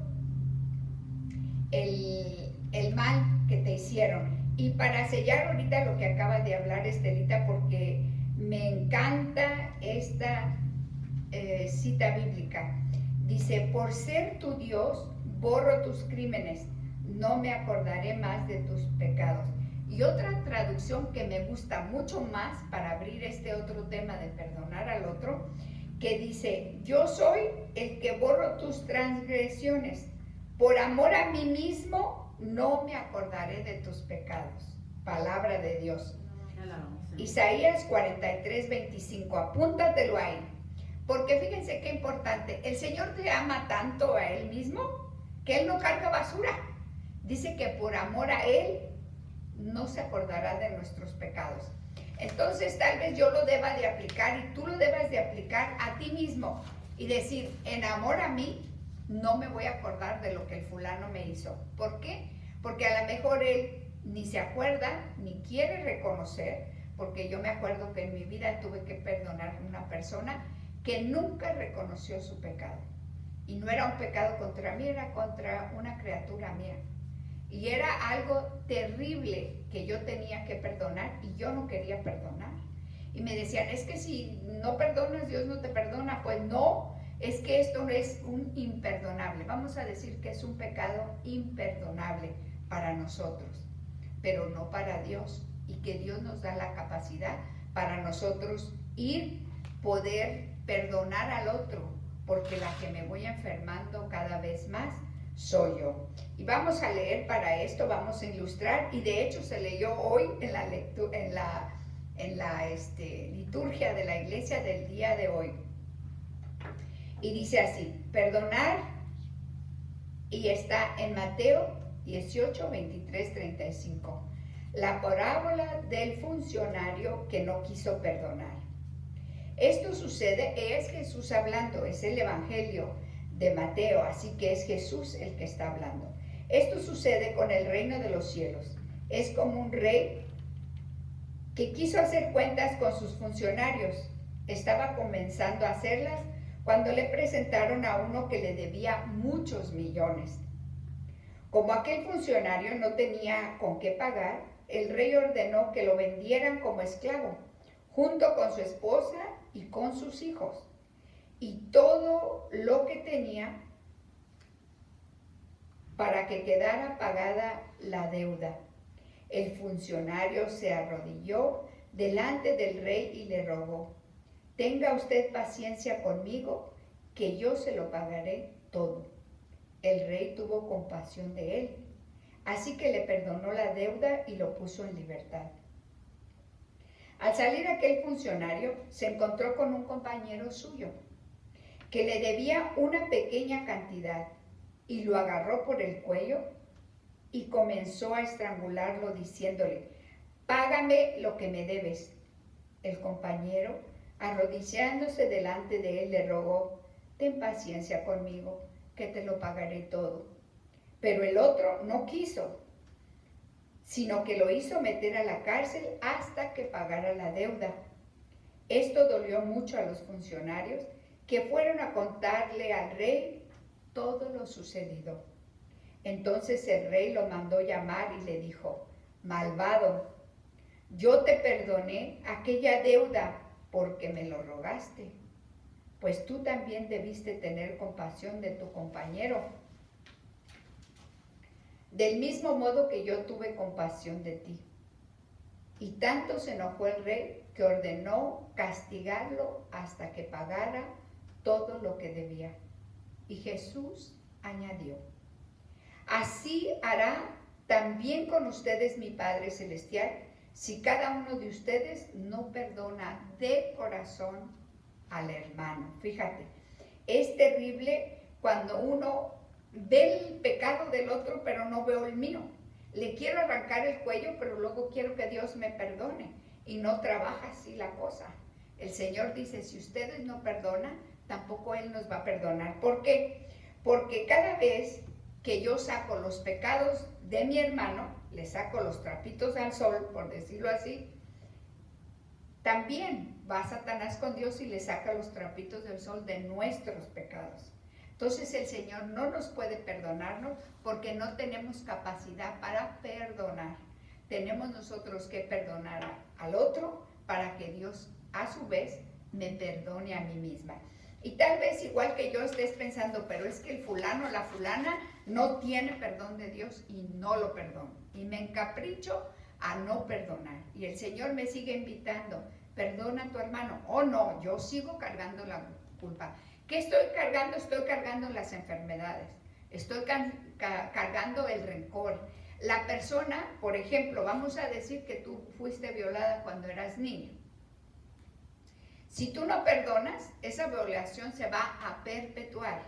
el mal que te hicieron. Y para sellar ahorita lo que acaba de hablar Estelita, porque me encanta esta cita bíblica. Dice, por ser tu Dios, borro tus crímenes, no me acordaré más de tus pecados. Y otra traducción que me gusta mucho más para abrir este otro tema de perdonar al otro, que dice, yo soy el que borro tus transgresiones, por amor a mí mismo no me acordaré de tus pecados. Palabra de Dios. Isaías 43:25, apúntatelo ahí. Porque fíjense qué importante, el Señor te ama tanto a Él mismo que Él no carga basura. Dice que por amor a Él no se acordará de nuestros pecados. Entonces tal vez yo lo deba de aplicar y tú lo debas de aplicar a ti mismo y decir, en amor a mí no me voy a acordar de lo que el fulano me hizo. ¿Por qué? Porque a lo mejor él ni se acuerda ni quiere reconocer, porque yo me acuerdo que en mi vida tuve que perdonar a una persona que nunca reconoció su pecado. Y no era un pecado contra mí, era contra una criatura mía. Y era algo terrible que yo tenía que perdonar y yo no quería perdonar. Y me decían, es que si no perdonas, Dios no te perdona. Pues no, es que esto no es un imperdonable. Vamos a decir que es un pecado imperdonable para nosotros, pero no para Dios. Y que Dios nos da la capacidad para nosotros poder perdonar al otro, porque la que me voy enfermando cada vez más soy yo. Y vamos a leer para esto, vamos a ilustrar, y de hecho se leyó hoy en la liturgia de la iglesia del día de hoy. Y dice así, perdonar, y está en Mateo 18, 23, 35. La parábola del funcionario que no quiso perdonar. Esto sucede, es Jesús hablando, es el Evangelio de Mateo, así que es Jesús el que está hablando. Esto sucede con el reino de los cielos. Es como un rey que quiso hacer cuentas con sus funcionarios. Estaba comenzando a hacerlas cuando le presentaron a uno que le debía muchos millones. Como aquel funcionario no tenía con qué pagar, el rey ordenó que lo vendieran como esclavo, junto con su esposa y con sus hijos, y todo lo que tenía, para que quedara pagada la deuda. El funcionario se arrodilló delante del rey y le rogó: tenga usted paciencia conmigo, que yo se lo pagaré todo. El rey tuvo compasión de él, así que le perdonó la deuda y lo puso en libertad. Al salir aquel funcionario, se encontró con un compañero suyo, que le debía una pequeña cantidad, y lo agarró por el cuello y comenzó a estrangularlo diciéndole: págame lo que me debes. El compañero, arrodillándose delante de él, le rogó: ten paciencia conmigo, que te lo pagaré todo. Pero el otro no quiso, sino que lo hizo meter a la cárcel hasta que pagara la deuda. Esto dolió mucho a los funcionarios, que fueron a contarle al rey todo lo sucedido. Entonces el rey lo mandó llamar y le dijo: malvado, yo te perdoné aquella deuda porque me lo rogaste, pues tú también debiste tener compasión de tu compañero, del mismo modo que yo tuve compasión de ti. Y tanto se enojó el rey que ordenó castigarlo hasta que pagara todo lo que debía. Y Jesús añadió: así hará también con ustedes mi Padre Celestial, si cada uno de ustedes no perdona de corazón al hermano. Fíjate, es terrible cuando uno ve el pecado del otro, pero no veo el mío. Le quiero arrancar el cuello, pero luego quiero que Dios me perdone. Y no trabaja así la cosa. El Señor dice: si ustedes no perdonan, tampoco Él nos va a perdonar. ¿Por qué? Porque cada vez que yo saco los pecados de mi hermano, le saco los trapitos al sol, por decirlo así, también va Satanás con Dios y le saca los trapitos del sol de nuestros pecados. Entonces el Señor no nos puede perdonarnos porque no tenemos capacidad para perdonar. Tenemos nosotros que perdonar al otro para que Dios a su vez me perdone a mí misma. Y tal vez igual que yo estés pensando: pero es que el fulano o la fulana no tiene perdón de Dios y no lo perdono. Y me encapricho a no perdonar. Y el Señor me sigue invitando: perdona a tu hermano. Oh no, yo sigo cargando la culpa. ¿Qué estoy cargando? Estoy cargando las enfermedades. Estoy cargando el rencor. La persona, por ejemplo, vamos a decir que tú fuiste violada cuando eras niño. Si tú no perdonas, esa violación se va a perpetuar.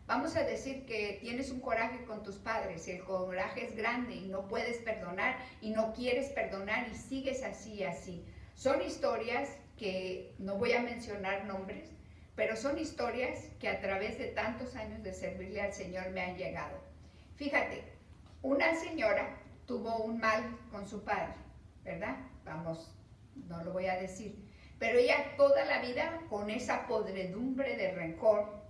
Vamos a decir que tienes un coraje con tus padres y el coraje es grande y no puedes perdonar y no quieres perdonar y sigues así y así. Son historias que no voy a mencionar nombres, pero son historias que a través de tantos años de servirle al Señor me han llegado. Fíjate, una señora tuvo un mal con su padre, ¿verdad? Vamos, no lo voy a decir. Pero ella toda la vida, con esa podredumbre de rencor,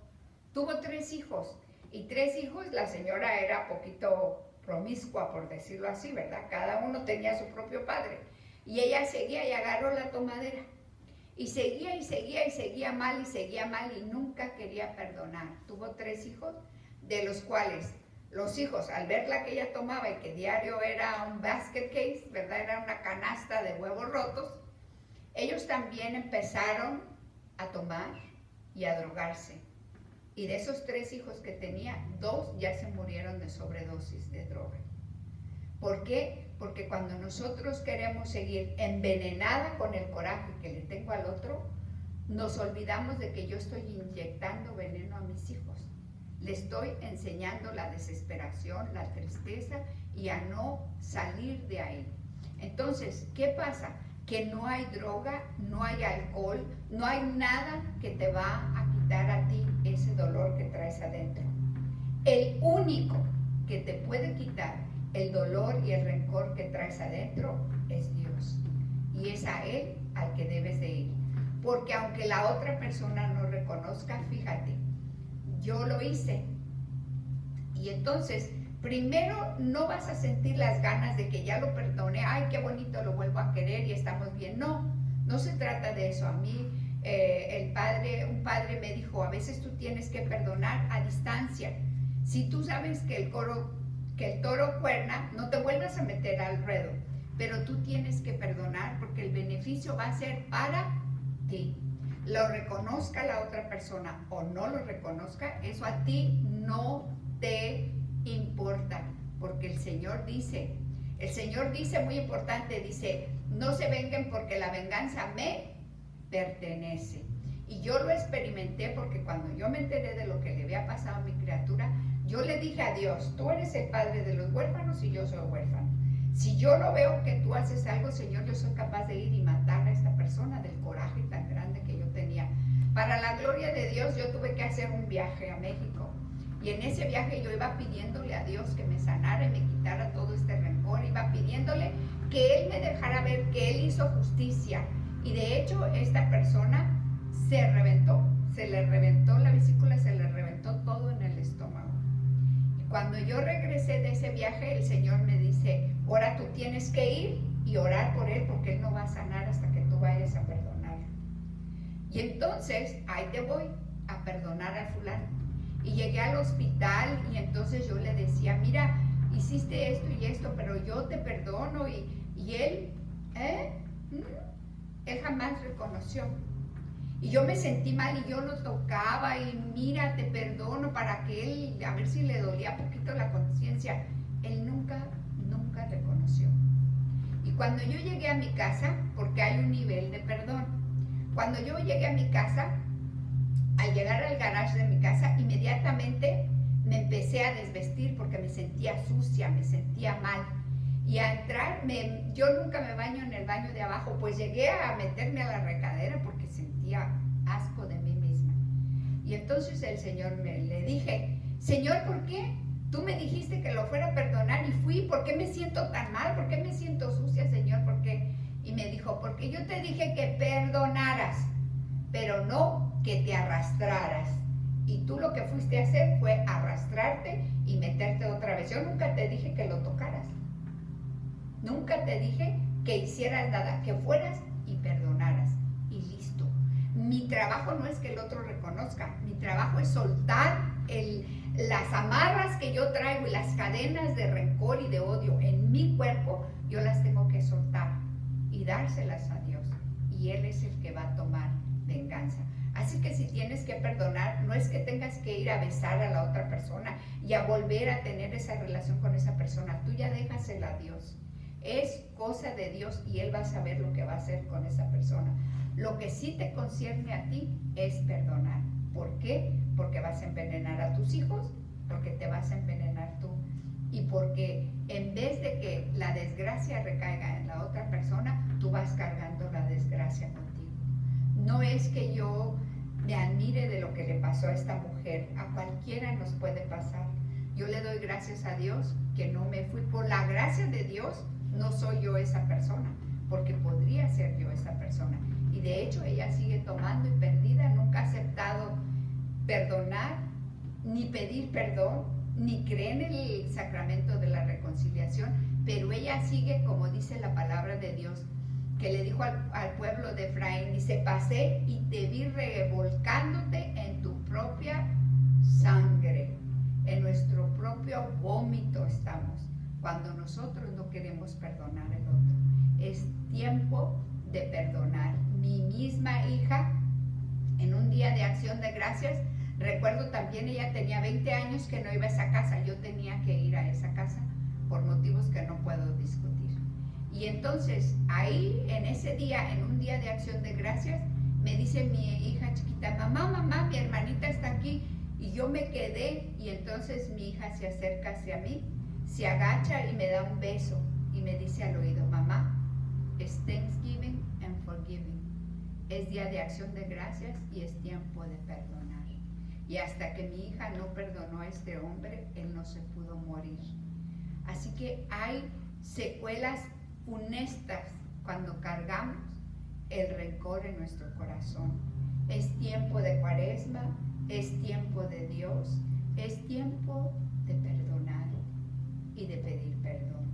tuvo 3 hijos. Y 3 hijos, la señora era poquito promiscua, por decirlo así, ¿verdad? Cada uno tenía su propio padre. Y ella seguía y agarró la tomadera. Y seguía y seguía y seguía mal y nunca quería perdonar. Tuvo 3 hijos, de los cuales los hijos, al ver la que ella tomaba y que diario era un basket case, ¿verdad? Era una canasta de huevos rotos, ellos también empezaron a tomar y a drogarse. Y de esos 3 hijos que tenía, 2 ya se murieron de sobredosis de droga. ¿Por qué? Porque cuando nosotros queremos seguir envenenada con el coraje que le tengo al otro, nos olvidamos de que yo estoy inyectando veneno a mis hijos. Le estoy enseñando la desesperación, la tristeza y a no salir de ahí. Entonces, ¿qué pasa? Que no hay droga, no hay alcohol, no hay nada que te va a quitar a ti ese dolor que traes adentro. El único que te puede quitar el dolor y el rencor que traes adentro es Dios. Y es a Él al que debes de ir. Porque aunque la otra persona no reconozca, fíjate, yo lo hice. Y entonces, primero no vas a sentir las ganas de que ya lo perdone, ay, qué bonito, lo vuelvo a querer y estamos bien. No, no se trata de eso. A mí, un padre me dijo, a veces tú tienes que perdonar a distancia. Si tú sabes que el toro cuerna, no te vuelvas a meter al ruedo, pero tú tienes que perdonar porque el beneficio va a ser para ti. Lo reconozca la otra persona o no lo reconozca, eso a ti no te importa, porque el Señor dice muy importante, dice, no se vengan porque la venganza me pertenece. Y yo lo experimenté porque cuando yo me enteré de lo que le había pasado a mi criatura, yo le dije a Dios, tú eres el padre de los huérfanos y yo soy huérfano. Si yo no veo que tú haces algo, Señor, yo soy capaz de ir y matar a esta persona del coraje tan grande que yo tenía. Para la gloria de Dios, yo tuve que hacer un viaje a México. Y en ese viaje yo iba pidiéndole a Dios que me sanara y me quitara todo este rencor. Iba pidiéndole que Él me dejara ver que Él hizo justicia. Y de hecho, esta persona se le reventó la vesícula, se le reventó todo en el estómago. Y cuando yo regresé de ese viaje, el Señor me dice, ahora tú tienes que ir y orar por Él porque Él no va a sanar hasta que tú vayas a perdonarlo. Y entonces, ahí te voy a perdonar al fulano. Y llegué al hospital y entonces yo le decía, mira, hiciste esto y esto, pero yo te perdono. Y él jamás reconoció. Y yo me sentí mal y yo lo tocaba y mira, te perdono para que él, a ver si le dolía poquito la conciencia. Él nunca reconoció. Y cuando yo llegué a mi casa, porque hay un nivel de perdón, cuando yo llegué a mi casa, al llegar al garage de mi casa, inmediatamente me empecé a desvestir porque me sentía sucia, me sentía mal. Y a entrar, yo nunca me baño en el baño de abajo, pues llegué a meterme a la regadera porque sentía asco de mí misma. Y entonces el Señor le dije, Señor, ¿por qué? Tú me dijiste que lo fuera a perdonar y fui, ¿por qué me siento tan mal? ¿Por qué me siento sucia, Señor? ¿Por qué? Y me dijo, porque yo te dije que perdonaras, pero no que te arrastraras. Y tú lo que fuiste a hacer fue arrastrarte y meterte otra vez. Yo nunca te dije que lo tocaras. Nunca te dije que hicieras nada, que fueras y perdonaras. Y listo. Mi trabajo no es que el otro reconozca. Mi trabajo es soltar las amarras que yo traigo y las cadenas de rencor y de odio en mi cuerpo. Yo las tengo que soltar y dárselas a Dios. Y Él es el que va a tomar venganza. Así que si tienes que perdonar, no es que tengas que ir a besar a la otra persona y a volver a tener esa relación con esa persona. Tú ya déjasela a Dios. Es cosa de Dios y Él va a saber lo que va a hacer con esa persona. Lo que sí te concierne a ti es perdonar. ¿Por qué? Porque vas a envenenar a tus hijos, porque te vas a envenenar tú. Y porque en vez de que la desgracia recaiga en la otra persona, tú vas cargando la desgracia contigo. No es que yo me admire de lo que le pasó a esta mujer, a cualquiera nos puede pasar. Yo le doy gracias a Dios que no me fui. Por la gracia de Dios no soy yo esa persona, porque podría ser yo esa persona. Y de hecho ella sigue tomando y perdida, nunca ha aceptado perdonar, ni pedir perdón, ni cree en el sacramento de la reconciliación, pero ella sigue, como dice la palabra de Dios, que le dijo al pueblo de Efraín, dice, pasé y te vi revolcándote en tu propia sangre, en nuestro propio vómito estamos, cuando nosotros no queremos perdonar al otro. Es tiempo de perdonar. Mi misma hija, en un día de acción de gracias, recuerdo también, ella tenía 20 años que no iba a esa casa, yo tenía que ir a esa casa por motivos que no puedo discutir. Y entonces ahí, en ese día, en un día de acción de gracias, me dice mi hija chiquita, mamá, mi hermanita está aquí. Y yo me quedé y entonces mi hija se acerca hacia mí, se agacha y me da un beso y me dice al oído, mamá, es Thanksgiving and Forgiving. Es día de acción de gracias y es tiempo de perdonar. Y hasta que mi hija no perdonó a este hombre, él no se pudo morir. Así que hay secuelas funestas cuando cargamos el rencor en nuestro corazón. Es tiempo de Cuaresma, es tiempo de Dios, es tiempo de perdonar y de pedir perdón.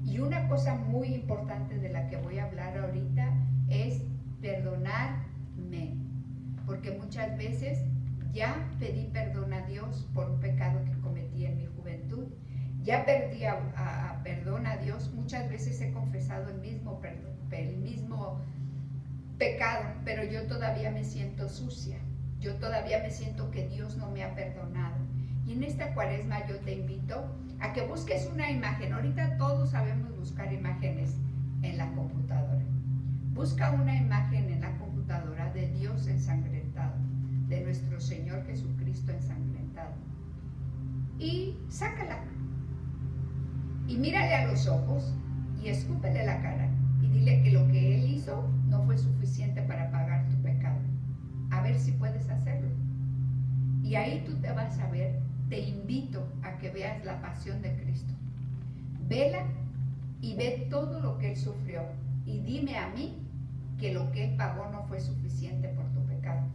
Y una cosa muy importante de la que voy a hablar ahorita es perdonarme, porque muchas veces ya pedí perdón a Dios por un pecado que cometí en mi juventud. Ya pedí perdón a Dios, muchas veces he confesado el mismo pecado, pero yo todavía me siento sucia, yo todavía me siento que Dios no me ha perdonado. Y en esta Cuaresma yo te invito a que busques una imagen. Ahorita todos sabemos buscar imágenes en la computadora. Busca una imagen en la computadora de Dios ensangrentado, de nuestro Señor Jesucristo ensangrentado, y sácala. Y mírale a los ojos y escúpele la cara y dile que lo que Él hizo no fue suficiente para pagar tu pecado. A ver si puedes hacerlo. Y ahí tú te vas a ver. Te invito a que veas la pasión de Cristo. Vela y ve todo lo que Él sufrió. Y dime a mí que lo que Él pagó no fue suficiente por tu pecado.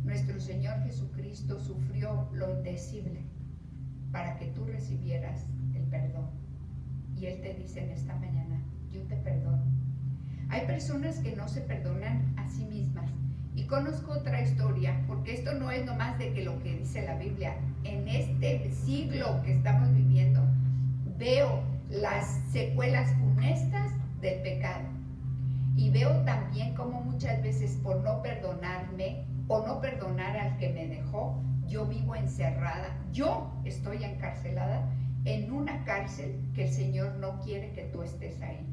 Nuestro Señor Jesucristo sufrió lo indecible para que tú recibieras el perdón. Y Él te dice en esta mañana, yo te perdono. Hay personas que no se perdonan a sí mismas. Y conozco otra historia, porque esto no es nomás de que lo que dice la Biblia. En este siglo que estamos viviendo, veo las secuelas funestas del pecado. Y veo también cómo muchas veces por no perdonarme o no perdonar al que me dejó, yo vivo encerrada. Yo estoy encarcelada en una cárcel que el Señor no quiere que tú estés ahí.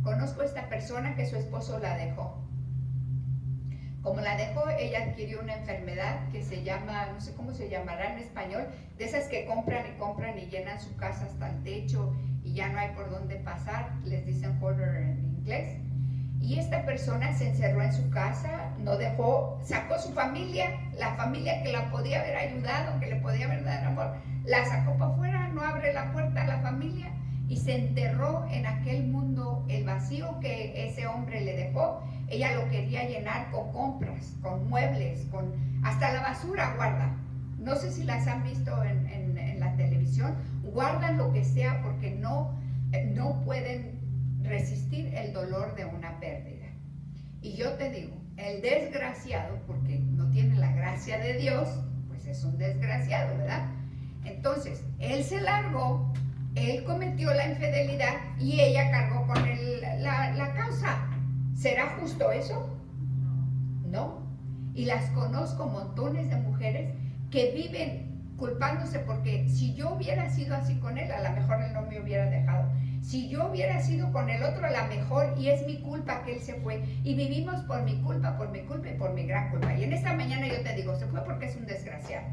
Conozco a esta persona que su esposo la dejó. Como la dejó, ella adquirió una enfermedad que se llama, no sé cómo se llamará en español, de esas que compran y llenan su casa hasta el techo y ya no hay por dónde pasar, les dicen hoarder en inglés. Y esta persona se encerró en su casa, no dejó, sacó su familia, la familia que la podía haber ayudado, que le podía haber dado amor, la sacó para afuera, no abre la puerta a la familia y se enterró en aquel mundo el vacío que ese hombre le dejó. Ella lo quería llenar con compras, con muebles, con hasta la basura guarda. No sé si las han visto en la televisión. Guardan lo que sea porque no pueden resistir el dolor de una pérdida. Y yo te digo, el desgraciado, porque no tiene la gracia de Dios, pues es un desgraciado, ¿verdad? Entonces, él se largó, él cometió la infidelidad y ella cargó con la causa. ¿Será justo eso? No. Y las conozco montones de mujeres que viven culpándose porque si yo hubiera sido así con él, a lo mejor él no me hubiera dejado. Si yo hubiera sido con el otro, a lo mejor, y es mi culpa que él se fue. Y vivimos por mi culpa y por mi gran culpa. Y en esta mañana yo te digo, se fue porque es un desgraciado.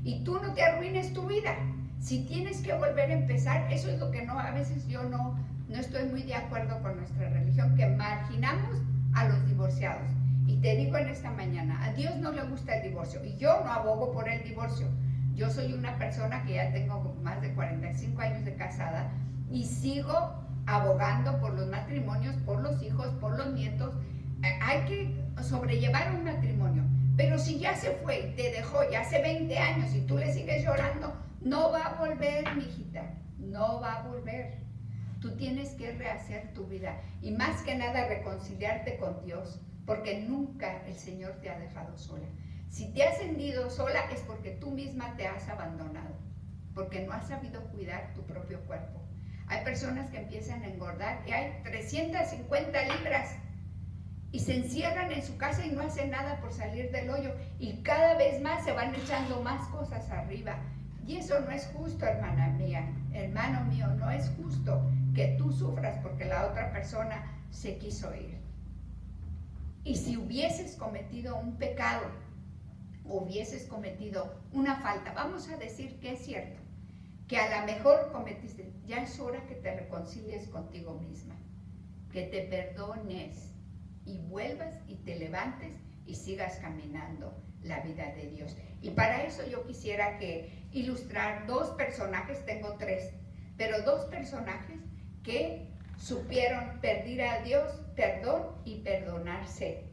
Y tú no te arruines tu vida. Si tienes que volver a empezar, eso es lo que a veces yo no estoy muy de acuerdo con nuestra religión, que marginamos a los divorciados. Y te digo en esta mañana, a Dios no le gusta el divorcio. Y yo no abogo por el divorcio. Yo soy una persona que ya tengo más de 45 años de casada y sigo abogando por los matrimonios, por los hijos, por los nietos. Hay que sobrellevar un matrimonio. Pero si ya se fue y te dejó ya hace 20 años y tú le sigues llorando, no va a volver, mijita, no va a volver. Tú tienes que rehacer tu vida y más que nada reconciliarte con Dios, porque nunca el Señor te ha dejado sola. Si te has sentido sola es porque tú misma te has abandonado, porque no has sabido cuidar tu propio cuerpo. Hay personas que empiezan a engordar y hay 350 libras y se encierran en su casa y no hacen nada por salir del hoyo y cada vez más se van echando más cosas arriba. Y eso no es justo, hermana mía, hermano mío, no es justo que tú sufras porque la otra persona se quiso ir. Y si hubieses cometido un pecado, hubieses cometido una falta, vamos a decir que es cierto, que a lo mejor cometiste, ya es hora que te reconcilies contigo misma, que te perdones y vuelvas y te levantes y sigas caminando la vida de Dios. Y para eso yo quisiera ilustrar dos personajes, tengo tres, pero dos personajes que supieron pedir a Dios perdón y perdonarse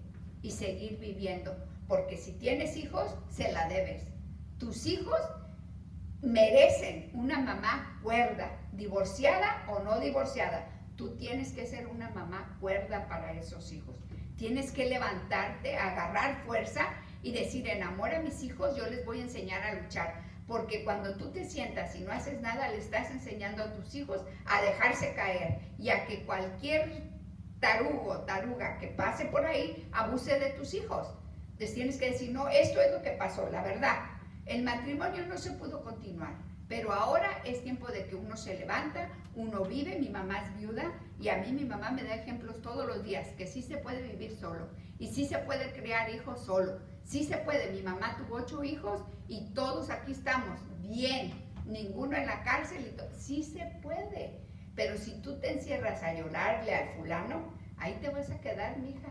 y seguir viviendo. Porque si tienes hijos, se la debes. Tus hijos merecen una mamá cuerda, divorciada o no divorciada. Tú tienes que ser una mamá cuerda para esos hijos. Tienes que levantarte, agarrar fuerza y decir, en amor a mis hijos, yo les voy a enseñar a luchar. Porque cuando tú te sientas y no haces nada, le estás enseñando a tus hijos a dejarse caer y a que cualquier tarugo o taruga que pase por ahí abuse de tus hijos. Les tienes que decir, no, esto es lo que pasó, la verdad. El matrimonio no se pudo continuar, pero ahora es tiempo de que uno se levanta, uno vive. Mi mamá es viuda y a mí mi mamá me da ejemplos todos los días que sí se puede vivir solo y sí se puede criar hijos solo. Sí se puede. Mi mamá tuvo 8 hijos y todos aquí estamos bien, ninguno en la cárcel y todo. Sí se puede, pero si tú te encierras a llorarle al fulano, ahí te vas a quedar, mija.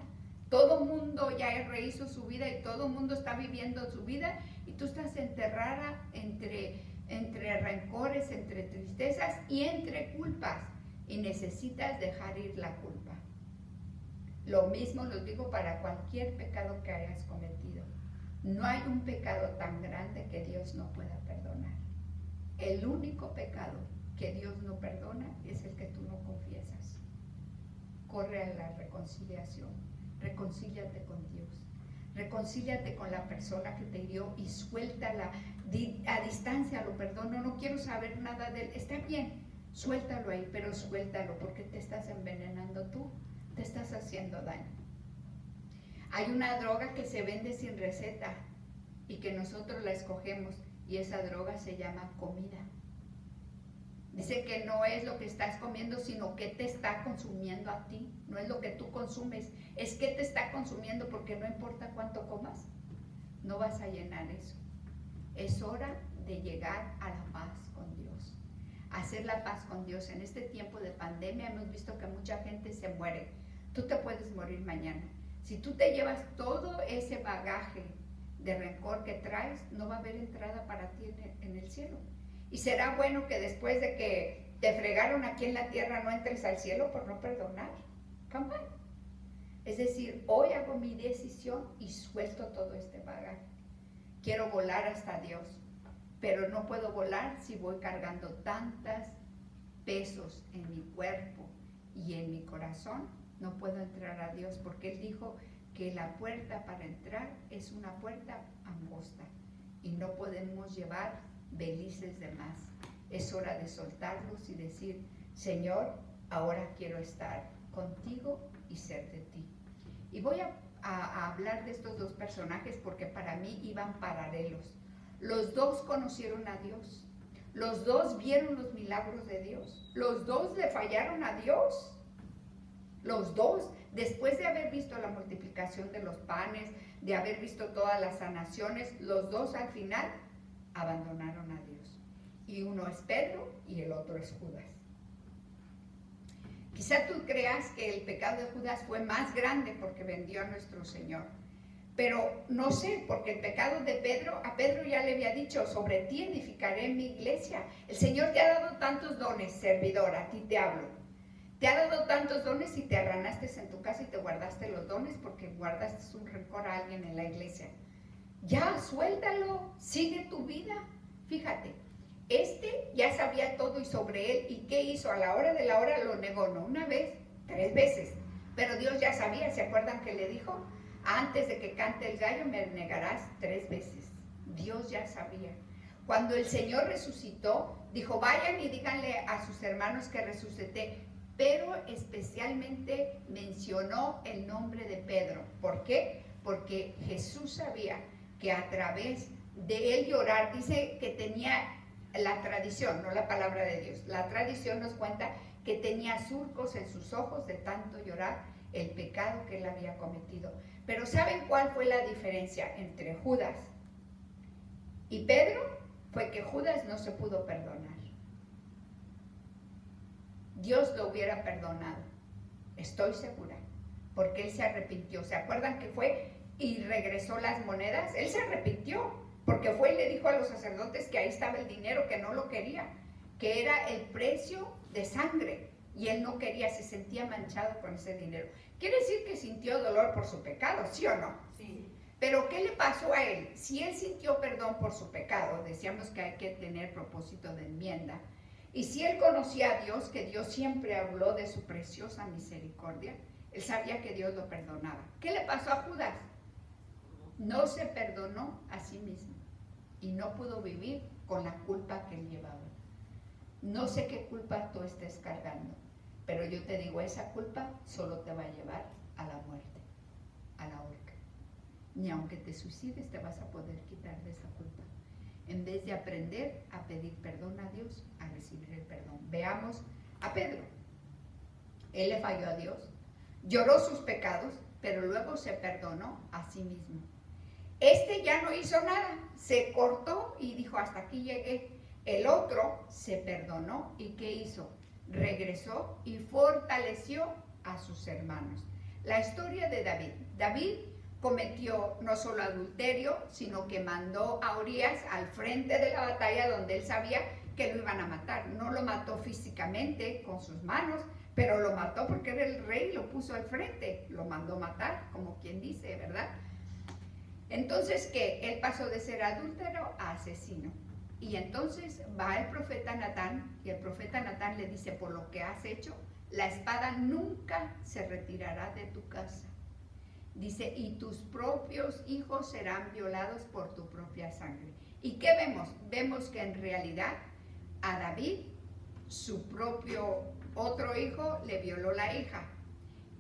Todo mundo ya rehizo su vida y todo mundo está viviendo su vida y tú estás enterrada entre rencores, entre tristezas y entre culpas, y necesitas dejar ir la culpa. Lo mismo lo digo para cualquier pecado que hayas cometido. No hay un pecado tan grande que Dios no pueda perdonar. El único pecado que Dios no perdona es el que tú no confiesas. Corre a la reconciliación. Reconcíliate con Dios. Reconcíliate con la persona que te hirió y suéltala. A distancia lo perdono, no quiero saber nada de él. Está bien, suéltalo ahí, pero suéltalo porque te estás envenenando tú, te estás haciendo daño. Hay una droga que se vende sin receta y que nosotros la escogemos y esa droga se llama comida. Dice que no es lo que estás comiendo, sino que te está consumiendo a ti. No es lo que tú consumes, es que te está consumiendo, porque no importa cuánto comas, no vas a llenar eso. Es hora de llegar a la paz con Dios, hacer la paz con Dios. En este tiempo de pandemia hemos visto que mucha gente se muere. Tú te puedes morir mañana. Si tú te llevas todo ese bagaje de rencor que traes, no va a haber entrada para ti en el cielo. Y será bueno que después de que te fregaron aquí en la tierra no entres al cielo por no perdonar. Come on. Es decir, hoy hago mi decisión y suelto todo este bagaje. Quiero volar hasta Dios, pero no puedo volar si voy cargando tantos pesos en mi cuerpo y en mi corazón. No puedo entrar a Dios porque Él dijo que la puerta para entrar es una puerta angosta y no podemos llevar belices de más. Es hora de soltarlos y decir, Señor, ahora quiero estar contigo y ser de ti. Y voy a hablar de estos dos personajes porque para mí iban paralelos. Los dos conocieron a Dios, los dos vieron los milagros de Dios, los dos le fallaron a Dios. Los dos, después de haber visto la multiplicación de los panes, de haber visto todas las sanaciones, los dos al final abandonaron a Dios. Y uno es Pedro y el otro es Judas. Quizá tú creas que el pecado de Judas fue más grande porque vendió a nuestro Señor. Pero no sé, porque el pecado de Pedro, a Pedro ya le había dicho, sobre ti edificaré mi iglesia. El Señor te ha dado tantos dones, servidor, a ti te hablo. Te ha dado tantos dones y te arranaste en tu casa y te guardaste los dones porque guardaste un rencor a alguien en la iglesia. Ya, suéltalo, sigue tu vida. Fíjate, este ya sabía todo y sobre él, ¿y qué hizo? A la hora de la hora lo negó, no una vez, 3 veces. Pero Dios ya sabía, ¿se acuerdan que le dijo? Antes de que cante el gallo me negarás 3 veces. Dios ya sabía. Cuando el Señor resucitó, dijo, vayan y díganle a sus hermanos que resucité. Pero especialmente mencionó el nombre de Pedro. ¿Por qué? Porque Jesús sabía que a través de él llorar, dice que tenía la tradición, no la palabra de Dios, la tradición nos cuenta que tenía surcos en sus ojos de tanto llorar el pecado que él había cometido. Pero ¿saben cuál fue la diferencia entre Judas y Pedro? Fue que Judas no se pudo perdonar. Dios lo hubiera perdonado, estoy segura, porque él se arrepintió. ¿Se acuerdan que fue y regresó las monedas? Él se arrepintió, porque fue y le dijo a los sacerdotes que ahí estaba el dinero, que no lo quería, que era el precio de sangre. y él no quería, se sentía manchado con ese dinero. Quiere decir que sintió dolor por su pecado, ¿sí o no? Sí. Pero ¿qué le pasó a él? Si él sintió perdón por su pecado, decíamos que hay que tener propósito de enmienda, y si él conocía a Dios, que Dios siempre habló de su preciosa misericordia, él sabía que Dios lo perdonaba. ¿Qué le pasó a Judas? No se perdonó a sí mismo y no pudo vivir con la culpa que él llevaba. No sé qué culpa tú estés cargando, pero yo te digo, esa culpa solo te va a llevar a la muerte, a la horca. Ni aunque te suicides te vas a poder quitar de esa culpa. En vez de aprender a pedir perdón a Dios, a recibir el perdón. Veamos a Pedro. Él le falló a Dios, lloró sus pecados, pero luego se perdonó a sí mismo. Este ya no hizo nada, se cortó y dijo, hasta aquí llegué. El otro se perdonó y ¿qué hizo? Regresó y fortaleció a sus hermanos. La historia de David. David cometió no solo adulterio, sino que mandó a Urías al frente de la batalla donde él sabía que lo iban a matar. No lo mató físicamente con sus manos, pero lo mató porque era el rey y lo puso al frente. Lo mandó matar, como quien dice, ¿verdad? Entonces, ¿qué? Él pasó de ser adúltero a asesino. Y entonces va el profeta Natán, y el profeta Natán le dice, por lo que has hecho, la espada nunca se retirará de tu casa. Dice, y tus propios hijos serán violados por tu propia sangre. ¿Y qué vemos? Vemos que en realidad a David, su propio otro hijo le violó la hija.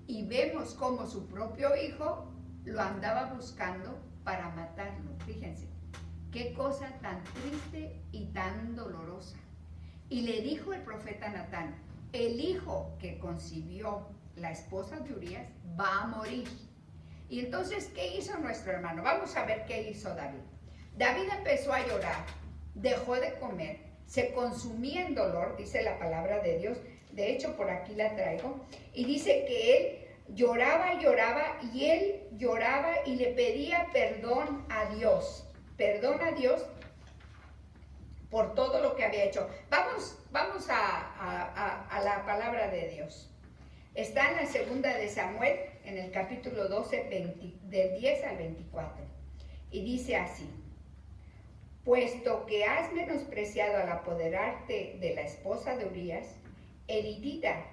Y vemos cómo su propio hijo lo andaba buscando para matarlo. Fíjense, qué cosa tan triste y tan dolorosa. Y le dijo el profeta Natán, el hijo que concibió la esposa de Urías va a morir. Y entonces, ¿qué hizo nuestro hermano? Vamos a ver qué hizo David. David empezó a llorar, dejó de comer, se consumía en dolor, dice la palabra de Dios. De hecho, por aquí la traigo. Y dice que él lloraba y él lloraba y le pedía perdón a Dios. Perdón a Dios por todo lo que había hecho. Vamos a la palabra de Dios. Está en la segunda de Samuel, en el capítulo 12, del 10 al 24. Y dice así, puesto que has menospreciado al apoderarte de la esposa de Urías, heridita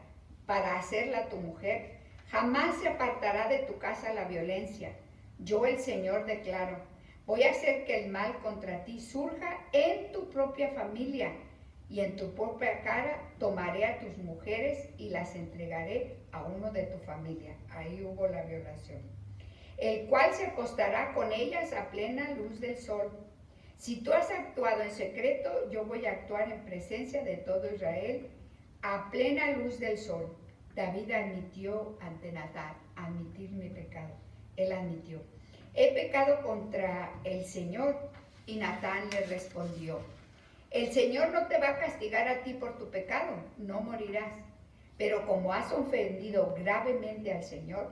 para hacerla tu mujer, jamás se apartará de tu casa la violencia. Yo, el Señor, declaro, voy a hacer que el mal contra ti surja en tu propia familia, y en tu propia cara tomaré a tus mujeres y las entregaré a uno de tu familia. Ahí hubo la violación. El cual se acostará con ellas a plena luz del sol. Si tú has actuado en secreto, yo voy a actuar en presencia de todo Israel a plena luz del sol. David admitió ante Natán, admitir mi pecado. Él admitió, he pecado contra el Señor. Y Natán le respondió, el Señor no te va a castigar a ti por tu pecado, no morirás. Pero como has ofendido gravemente al Señor,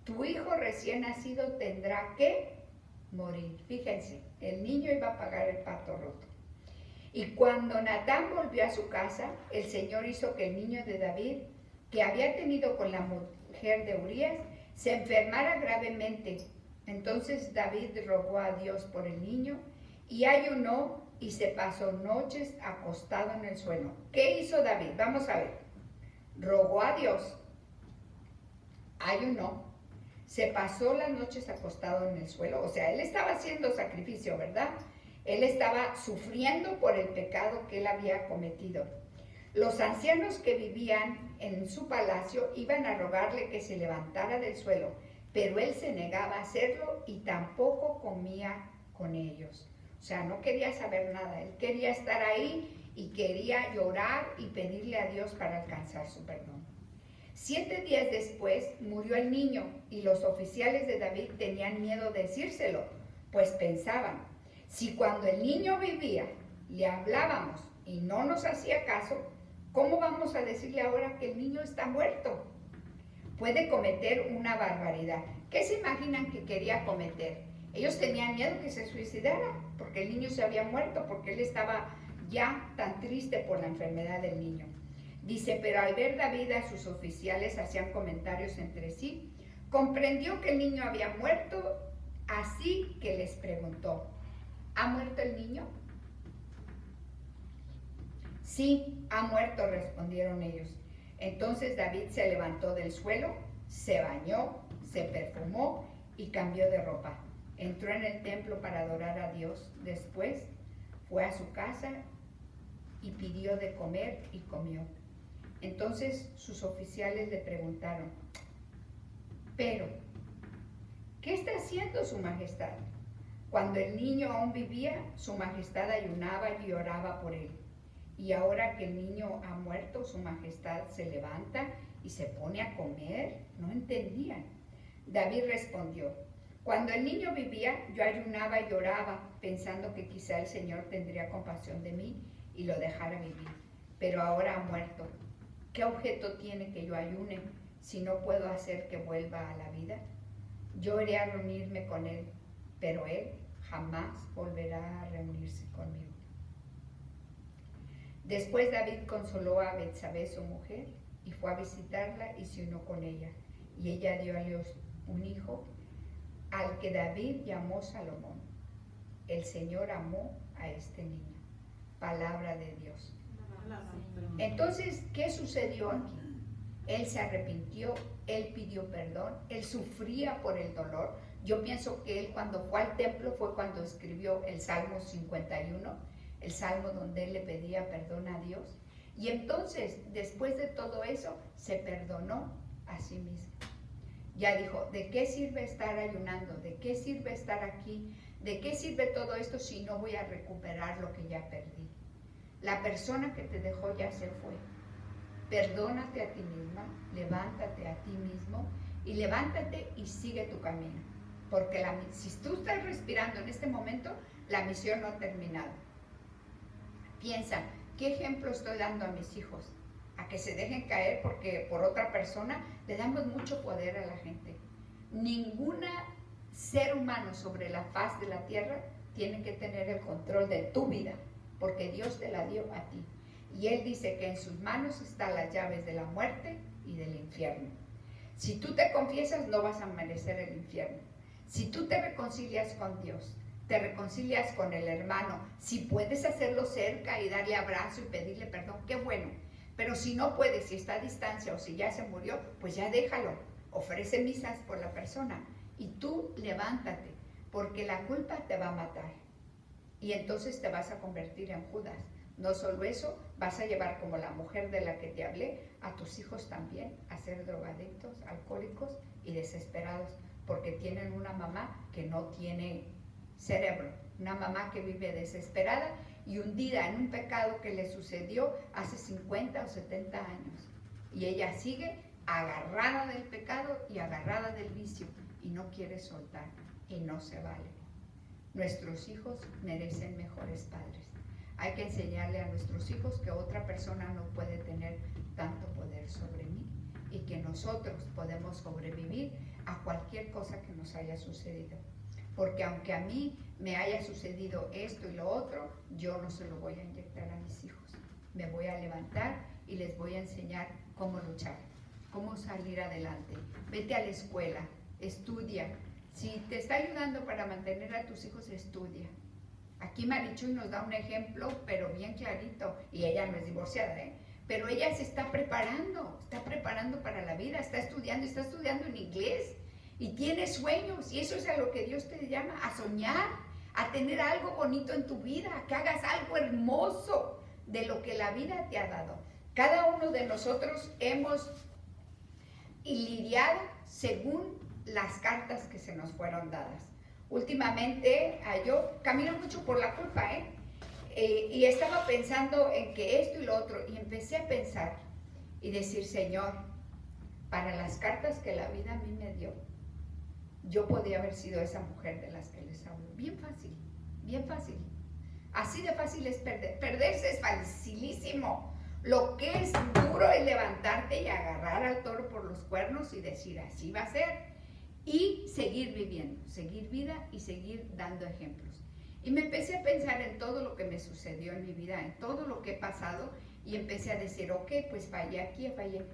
tu hijo recién nacido tendrá que morir. Fíjense, el niño iba a pagar el pato roto. Y cuando Natán volvió a su casa, el Señor hizo que el niño de David, que había tenido con la mujer de Urías, se enfermara gravemente. Entonces David rogó a Dios por el niño y ayunó y se pasó noches acostado en el suelo. ¿Qué hizo David? Vamos a ver. Rogó a Dios, ayunó, se pasó las noches acostado en el suelo. O sea, él estaba haciendo sacrificio, ¿verdad? Él estaba sufriendo por el pecado que él había cometido. Los ancianos que vivían en su palacio iban a rogarle que se levantara del suelo, pero él se negaba a hacerlo y tampoco comía con ellos. O sea, no quería saber nada, él quería estar ahí y quería llorar y pedirle a Dios para alcanzar su perdón. 7 días después murió el niño y los oficiales de David tenían miedo de decírselo, pues pensaban, si cuando el niño vivía le hablábamos y no nos hacía caso, ¿cómo vamos a decirle ahora que el niño está muerto? Puede cometer una barbaridad. ¿Qué se imaginan que quería cometer? Ellos tenían miedo que se suicidara, porque el niño se había muerto, porque él estaba ya tan triste por la enfermedad del niño. Dice, pero al ver David a sus oficiales hacían comentarios entre sí, comprendió que el niño había muerto, así que les preguntó, ¿ha muerto el niño? Sí, ha muerto, respondieron ellos. Entonces David se levantó del suelo, se bañó, se perfumó y cambió de ropa. Entró en el templo para adorar a Dios. Después fue a su casa y pidió de comer y comió. Entonces sus oficiales le preguntaron, pero, ¿qué está haciendo su majestad? Cuando el niño aún vivía, su majestad ayunaba y oraba por él. Y ahora que el niño ha muerto, su majestad se levanta y se pone a comer. No entendían. David respondió, cuando el niño vivía, yo ayunaba y oraba, pensando que quizá el Señor tendría compasión de mí y lo dejara vivir. Pero ahora ha muerto. ¿Qué objeto tiene que yo ayune si no puedo hacer que vuelva a la vida? Yo iré a reunirme con él, pero él jamás volverá a reunirse conmigo. Después David consoló a Betsabé, su mujer, y fue a visitarla y se unió con ella. Y ella dio a Dios un hijo, al que David llamó Salomón. El Señor amó a este niño. Palabra de Dios. Entonces, ¿qué sucedió aquí? Él se arrepintió, él pidió perdón, él sufría por el dolor. Yo pienso que él cuando fue al templo fue cuando escribió el Salmo 51, el Salmo donde él le pedía perdón a Dios. Y entonces, después de todo eso, se perdonó a sí mismo. Ya dijo, ¿de qué sirve estar ayunando? ¿De qué sirve estar aquí? ¿De qué sirve todo esto si no voy a recuperar lo que ya perdí? La persona que te dejó ya se fue. Perdónate a ti misma, levántate a ti mismo y levántate y sigue tu camino. Porque si tú estás respirando en este momento, la misión no ha terminado. Piensa, ¿qué ejemplo estoy dando a mis hijos? A que se dejen caer porque por otra persona le damos mucho poder a la gente. Ningún ser humano sobre la faz de la tierra tiene que tener el control de tu vida, porque Dios te la dio a ti. Y Él dice que en sus manos están las llaves de la muerte y del infierno. Si tú te confiesas, no vas a merecer el infierno. Si tú te reconcilias con Dios, te reconcilias con el hermano, si puedes hacerlo cerca y darle abrazo y pedirle perdón, qué bueno. Pero si no puedes, si está a distancia o si ya se murió, pues ya déjalo. Ofrece misas por la persona y tú levántate, porque la culpa te va a matar. Y entonces te vas a convertir en Judas. No solo eso, vas a llevar como la mujer de la que te hablé a tus hijos también a ser drogadictos, alcohólicos y desesperados, porque tienen una mamá que no tiene cerebro, una mamá que vive desesperada y hundida en un pecado que le sucedió hace 50 o 70 años. Y ella sigue agarrada del pecado y agarrada del vicio y no quiere soltar y no se vale. Nuestros hijos merecen mejores padres. Hay que enseñarle a nuestros hijos que otra persona no puede tener tanto poder sobre mí y que nosotros podemos sobrevivir a cualquier cosa que nos haya sucedido. Porque aunque a mí me haya sucedido esto y lo otro, yo no se lo voy a inyectar a mis hijos. Me voy a levantar y les voy a enseñar cómo luchar, cómo salir adelante. Vete a la escuela, estudia. Si te está ayudando para mantener a tus hijos, estudia. Aquí Marichuy nos da un ejemplo, pero bien clarito, y ella no es divorciada, pero ella se está preparando para la vida, está estudiando en inglés, y tiene sueños, y eso es a lo que Dios te llama, a soñar, a tener algo bonito en tu vida, a que hagas algo hermoso de lo que la vida te ha dado. Cada uno de nosotros hemos lidiado según las cartas que se nos fueron dadas. Últimamente yo camino mucho por la culpa, y estaba pensando en que esto y lo otro, y empecé a pensar y decir, Señor, para las cartas que la vida a mí me dio, yo podía haber sido esa mujer de las que les hablo. Bien fácil, bien fácil. Así de fácil es perder. Perderse es facilísimo. Lo que es duro es levantarte y agarrar al toro por los cuernos y decir, así va a ser. Y seguir viviendo, seguir vida y seguir dando ejemplos. Y me empecé a pensar en todo lo que me sucedió en mi vida, en todo lo que he pasado, y empecé a decir, ok, pues fallé aquí, fallé.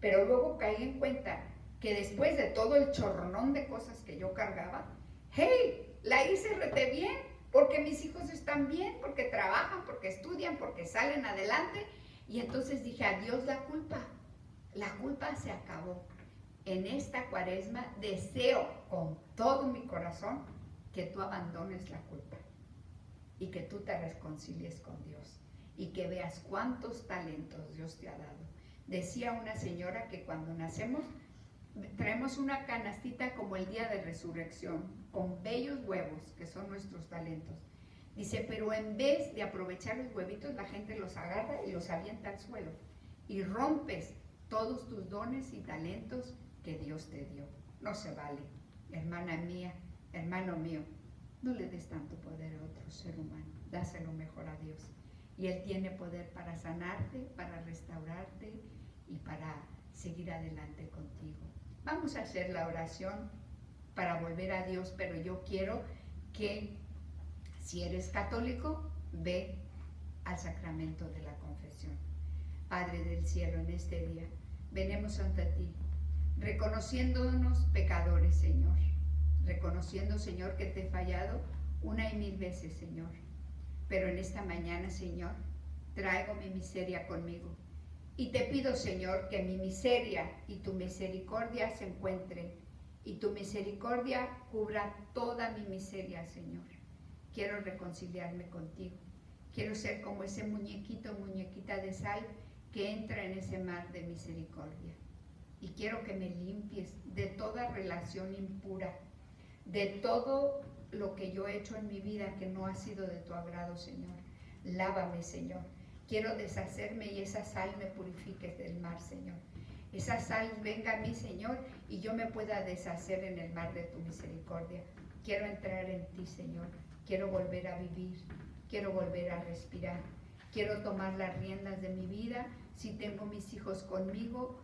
Pero luego caí en cuenta que después de todo el chorronón de cosas que yo cargaba, hey, la hice rete bien, porque mis hijos están bien, porque trabajan, porque estudian, porque salen adelante. Y entonces dije, adiós la culpa se acabó. En esta cuaresma deseo con todo mi corazón que tú abandones la culpa y que tú te reconcilies con Dios y que veas cuántos talentos Dios te ha dado. Decía una señora que cuando nacemos traemos una canastita como el día de resurrección, con bellos huevos, que son nuestros talentos. Dice, pero en vez de aprovechar los huevitos, la gente los agarra y los avienta al suelo. Y rompes todos tus dones y talentos que Dios te dio. No se vale, hermana mía, hermano mío. No le des tanto poder a otro ser humano, dáselo mejor a Dios. Y Él tiene poder para sanarte, para restaurarte y para seguir adelante contigo. Vamos a hacer la oración para volver a Dios, pero yo quiero que si eres católico, ve al sacramento de la confesión. Padre del cielo, en este día, venimos ante ti, reconociéndonos pecadores, Señor. Reconociendo, Señor, que te he fallado una y mil veces, Señor. Pero en esta mañana, Señor, traigo mi miseria conmigo. Y te pido, Señor, que mi miseria y tu misericordia se encuentren. Y tu misericordia cubra toda mi miseria, Señor. Quiero reconciliarme contigo. Quiero ser como ese muñequito, muñequita de sal que entra en ese mar de misericordia. Y quiero que me limpies de toda relación impura, de todo lo que yo he hecho en mi vida que no ha sido de tu agrado, Señor. Lávame, Señor. Quiero deshacerme y esa sal me purifique del mar, Señor. Esa sal venga a mí, Señor, y yo me pueda deshacer en el mar de tu misericordia. Quiero entrar en ti, Señor. Quiero volver a vivir. Quiero volver a respirar. Quiero tomar las riendas de mi vida. Si tengo mis hijos conmigo,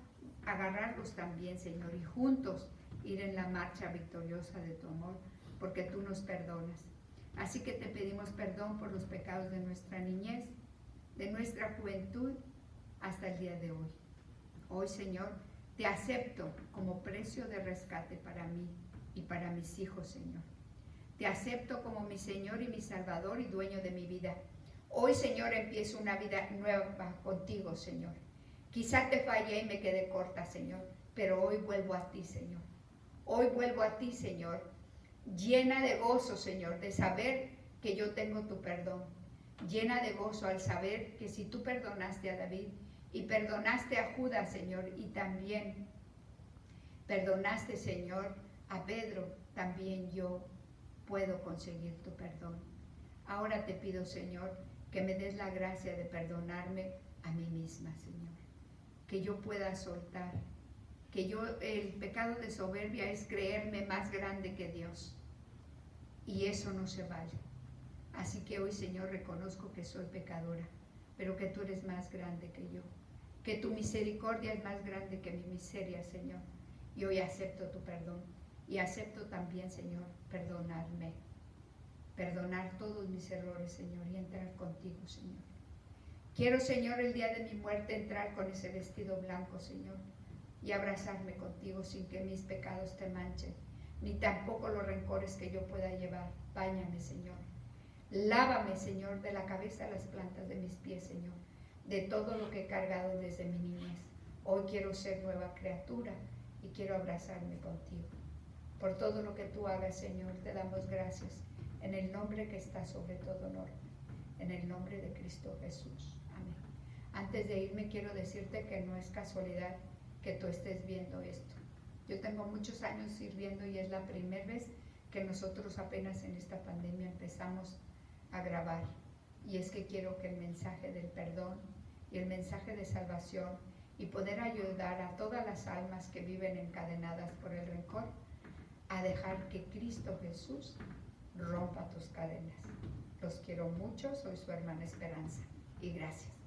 agarrarlos también, Señor, y juntos ir en la marcha victoriosa de tu amor, porque tú nos perdonas. Así que te pedimos perdón por los pecados de nuestra niñez, de nuestra juventud, hasta el día de hoy. Hoy, Señor, te acepto como precio de rescate para mí y para mis hijos, Señor. Te acepto como mi Señor y mi Salvador y dueño de mi vida. Hoy, Señor, empiezo una vida nueva contigo, Señor. Quizá te fallé y me quedé corta, Señor, pero hoy vuelvo a ti, Señor. Hoy vuelvo a ti, Señor, llena de gozo, Señor, de saber que yo tengo tu perdón. Llena de gozo al saber que si tú perdonaste a David y perdonaste a Judas, Señor, y también perdonaste, Señor, a Pedro, también yo puedo conseguir tu perdón. Ahora te pido, Señor, que me des la gracia de perdonarme a mí misma, Señor. Que yo pueda soltar. Que el pecado de soberbia es creerme más grande que Dios. Y eso no se vale. Así que hoy, Señor, reconozco que soy pecadora, pero que tú eres más grande que yo. Que tu misericordia es más grande que mi miseria, Señor. Y hoy acepto tu perdón. Y acepto también, Señor, perdonarme. Perdonar todos mis errores, Señor, y entrar contigo, Señor. Quiero, Señor, el día de mi muerte entrar con ese vestido blanco, Señor, y abrazarme contigo sin que mis pecados te manchen, ni tampoco los rencores que yo pueda llevar. Báñame, Señor. Lávame, Señor, de la cabeza a las plantas de mis pies, Señor, de todo lo que he cargado desde mi niñez. Hoy quiero ser nueva criatura y quiero abrazarme contigo. Por todo lo que tú hagas, Señor, te damos gracias, en el nombre que está sobre todo nombre, en el nombre de Cristo Jesús. Amén. Antes de irme, quiero decirte que no es casualidad que tú estés viendo esto. Yo tengo muchos años sirviendo y es la primera vez que nosotros apenas en esta pandemia empezamos a grabar. Y es que quiero que el mensaje del perdón y el mensaje de salvación y poder ayudar a todas las almas que viven encadenadas por el rencor a dejar que Cristo Jesús rompa tus cadenas. Los quiero mucho, soy su hermana Esperanza y gracias.